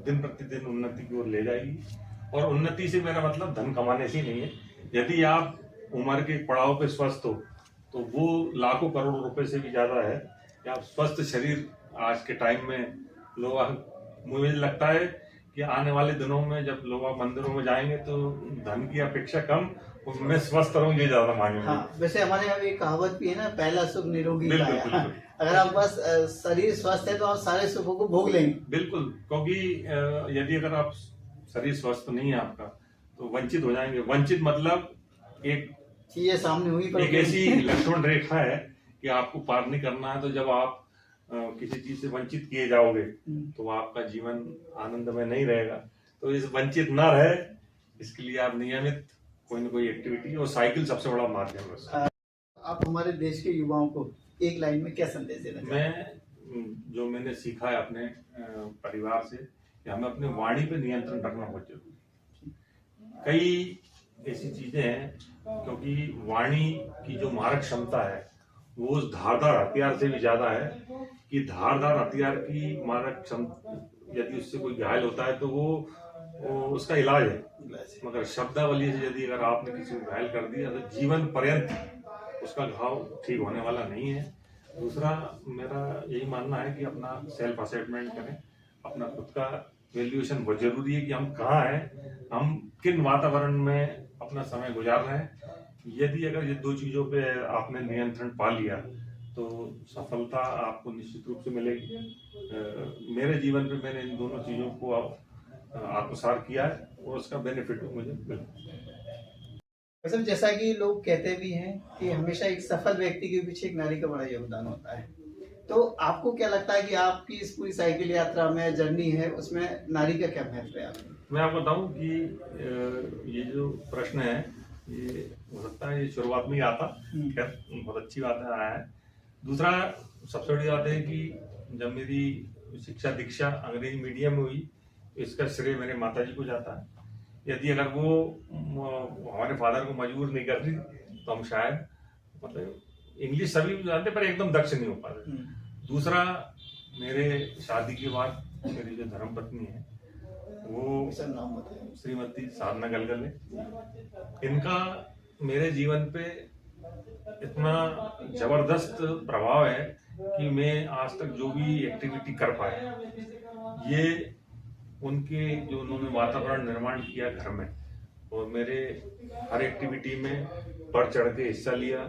Speaker 3: दिन प्रतिदिन उन्नति की ओर ले जाएगी। और उन्नति से मेरा मतलब धन कमाने से नहीं है। यदि आप उम्र के पड़ाव पे स्वस्थ हो तो वो लाखों करोड़ों रुपए से भी ज्यादा है कि आप स्वस्थ शरीर। आज के टाइम में लोग, मुझे लगता है कि आने वाले दिनों में जब लोग मंदिरों में जाएंगे तो धन की अपेक्षा कम, मैं स्वस्थ रहूं ये ज्यादा मांगेंगे।
Speaker 2: हाँ, वैसे हमारे यहाँ एक कहावत भी है ना, पहला सुख निरोगी
Speaker 3: बिल्कुल,
Speaker 2: काया।
Speaker 3: बिल्कुल।
Speaker 2: अगर आप बस शरीर स्वस्थ है तो आप सारे सुखों को भोग लेंगे।
Speaker 3: बिल्कुल, क्योंकि यदि अगर आप शरीर स्वस्थ नहीं है आपका तो वंचित हो जाएंगे। वंचित मतलब एक
Speaker 2: चीजें सामने हुई पर
Speaker 3: एक ऐसी लक्ष्मण रेखा है कि आपको पार नहीं करना है। तो जब आप किसी चीज से वंचित किए जाओगे तो आपका जीवन आनंदमय नहीं रहेगा। तो इस वंचित न रहे, इसके लिए आप नियमित कोई ना कोई एक्टिविटी, और साइकिल सबसे बड़ा माध्यम है।
Speaker 2: आप हमारे देश के युवाओं को एक लाइन में क्या संदेश देना चाहते हैं?
Speaker 3: जो मैंने सीखा है अपने परिवार से कि हमें अपने वाणी पे नियंत्रण रखना बहुत जरूरी है। कई ऐसी चीजें हैं, क्योंकि वाणी की जो मारक क्षमता है वो उस धारदार हथियार से भी ज्यादा है, कि धारदार हथियार की मारक क्षमता, यदि उससे कोई घायल होता है तो वो उसका इलाज है, मगर शब्दावली से यदि अगर आपने किसी को घायल कर दिया तो जीवन पर्यंत उसका घाव ठीक होने वाला नहीं है। दूसरा, मेरा यही मानना है कि अपना सेल्फ असेसमेंट करें, अपना खुद का वैल्यूएशन बहुत जरूरी है कि हम कहाँ हैं, हम किन वातावरण में अपना समय गुजार रहे हैं। यदि अगर ये दो चीजों पे आपने नियंत्रण पा लिया तो सफलता आपको निश्चित रूप से मिलेगी। मेरे जीवन में मैंने इन दोनों चीजों को आत्मसात किया है और उसका बेनिफिट मुझे मिला।
Speaker 2: वैसे जैसा कि लोग कहते भी हैं कि हमेशा एक सफल व्यक्ति के पीछे एक नारी का बड़ा योगदान होता है, तो आपको क्या लगता है कि आपकी इस पूरी साइकिल यात्रा में, जर्नी है, उसमें नारी का क्या महत्व है?
Speaker 3: मैं आपको बताऊं कि ये जो प्रश्न है, ये हो सकता है ये शुरुआत में ही आता, खैर बहुत अच्छी बात है, आया है। दूसरा, सबसे बड़ी बात है कि जब मेरी शिक्षा दीक्षा अंग्रेजी मीडियम में हुई, इसका श्रेय मेरे माताजी को जाता है। यदि अगर वो हमारे फादर को मजबूर नहीं करती तो हम शायद, मतलब इंग्लिश सभी जानते पर एकदम दक्ष नहीं हो पाते। दूसरा, मेरे शादी के बाद मेरी जो धर्मपत्नी है वो
Speaker 2: सर नाम बताइए।
Speaker 3: श्रीमती साधना गलगले। इनका मेरे जीवन पे इतना जबरदस्त प्रभाव है कि मैं आज तक जो भी एक्टिविटी कर पाया, ये उनके जो उन्होंने वातावरण निर्माण किया घर में, और मेरे हर एक्टिविटी में बढ़ चढ़ के हिस्सा लिया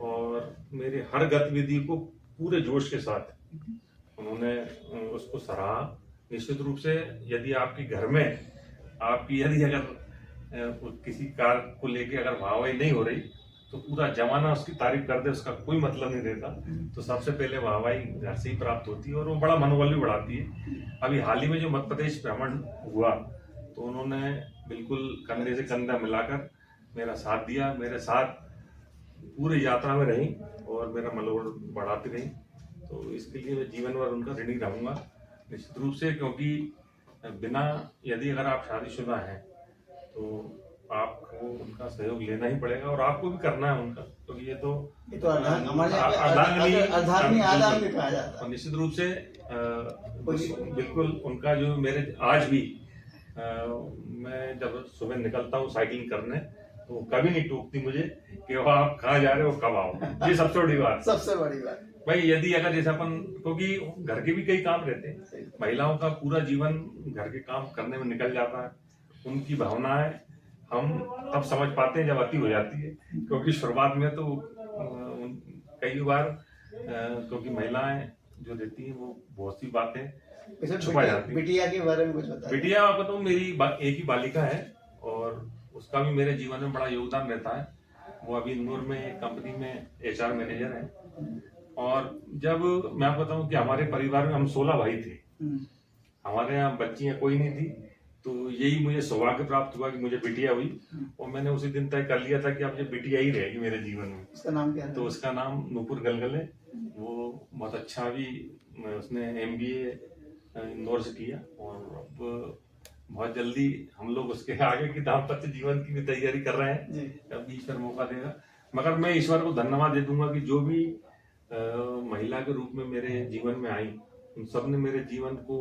Speaker 3: और मेरे हर गतिविधि को पूरे जोश के साथ उन्होंने उसको सराहा। निश्चित रूप से यदि आपके घर में आपकी यदि अगर किसी कार्य को लेके अगर वाहवाही नहीं हो रही तो पूरा जमाना उसकी तारीफ कर दे, उसका कोई मतलब नहीं रहता। तो सबसे पहले वाहवाही घर से ही प्राप्त होती है और वो बड़ा मनोबल भी बढ़ाती है। अभी हाल ही में जो मध्य प्रदेश भ्रमण हुआ तो उन्होंने बिल्कुल कंधे से कंधा मिलाकर मेरा साथ दिया, मेरे साथ पूरी यात्रा में रही और मेरा मनोबल बढ़ाती रही। तो इसके लिए मैं जीवन भर उनका ऋणी रहूंगा निश्चित रूप से, क्योंकि बिना यदि अगर आप शादीशुदा हैं तो आपको उनका सहयोग लेना ही पड़ेगा और आपको भी करना है उनका, क्योंकि ये तो
Speaker 2: अर्धांगिनी आदान भी कहा जाता है।
Speaker 3: और निश्चित रूप से बिल्कुल उनका जो मेरे आज भी मैं जब सुबह निकलता हूँ साइकिलिंग करने तो वो कभी नहीं टोकती मुझे कि वो आप कहाँ जा रहे हो, कब आओ। ये सबसे बड़ी बात,
Speaker 2: सबसे बड़ी बात
Speaker 3: भाई। यदि अगर जैसे अपन, क्योंकि घर के भी कई काम रहते हैं, महिलाओं का पूरा जीवन घर के काम करने में निकल जाता है, उनकी भावनाएं हम तब समझ पाते हैं जब अति हो जाती है। क्योंकि शुरुआत में तो कई बार क्योंकि महिलाएं जो रहती हैं वो बहुत सी बातें छुपा जाती है।
Speaker 2: बिटिया के बारे में कुछ बताइए।
Speaker 3: बिटिया आपको तो मेरी एक ही बालिका है और उसका भी मेरे जीवन में बड़ा योगदान रहता है। वो अभी इंदौर में एक कंपनी में HR मैनेजर है। और जब मैं आपको बताऊं कि हमारे परिवार में हम 16 भाई थे, हमारे यहाँ बच्चियां कोई नहीं थी, तो यही मुझे सौभाग्य प्राप्त हुआ कि मुझे बिटिया हुई और मैंने उसी दिन तय कर लिया था कि अब ये बिटिया ही रहेगी मेरे जीवन में।
Speaker 2: उसका नाम क्या है?
Speaker 3: तो उसका नाम नूपुर गलगले। वो बहुत अच्छा भी, उसने MBA इंदौर से किया और अब बहुत जल्दी हम लोग उसके आगे की दाम्पत्य जीवन की भी तैयारी कर रहे हैं, अब ईश्वर मौका देगा। मगर मैं ईश्वर को धन्यवाद दे दूंगा कि जो भी महिला के रूप में मेरे जीवन में आई, उन सब ने मेरे जीवन को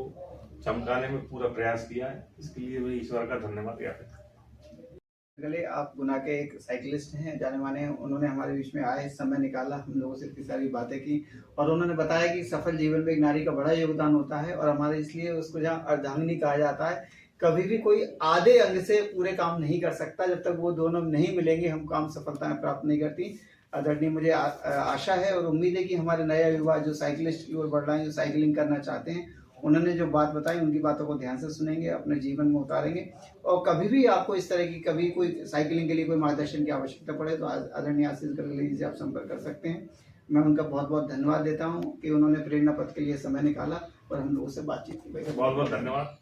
Speaker 3: चमकाने में पूरा प्रयास किया है। इसके लिए मैं ईश्वर का धन्यवाद ज्ञापित करता हूं।
Speaker 2: आप गुना के एक साइकिलिस्ट हैं, जाने माने हैं। उन्होंने हमारे बीच में आए, समय निकाला, हम लोगों से इतनी सारी बातें की और उन्होंने बताया कि सफल जीवन में एक नारी का बड़ा योगदान होता है और हमारे इसलिए उसको जहाँ अर्धांगिनी कहा जाता है। कभी भी कोई आधे अंग से पूरे काम नहीं कर सकता, जब तक वो दोनों नहीं मिलेंगे हम काम सफलताएं प्राप्त नहीं करती। आदरणीय, मुझे आशा है और उम्मीद है कि हमारे नया युवा जो साइकिलिस्ट की ओर बढ़ रहे हैं, जो साइकिलिंग करना चाहते हैं, उन्होंने जो बात बताई उनकी बातों को ध्यान से सुनेंगे, अपने जीवन में उतारेंगे। और कभी भी आपको इस तरह की कभी कोई साइकिलिंग के लिए कोई मार्गदर्शन की आवश्यकता पड़े तो आदरणीय आशीष गलगले जी से आप संपर्क कर सकते हैं। मैं उनका बहुत बहुत धन्यवाद देता हूँ कि उन्होंने प्रेरणा पथ के लिए समय निकाला और हम लोगों से बातचीत की।
Speaker 3: बहुत बहुत धन्यवाद।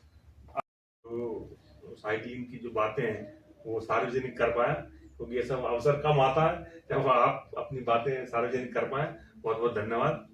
Speaker 3: तो साइकिलिंग की जो बातें हैं वो सार्वजनिक कर पाया, क्योंकि ऐसा अवसर कम आता है जब आप अपनी बातें सार्वजनिक कर पाए। बहुत बहुत धन्यवाद।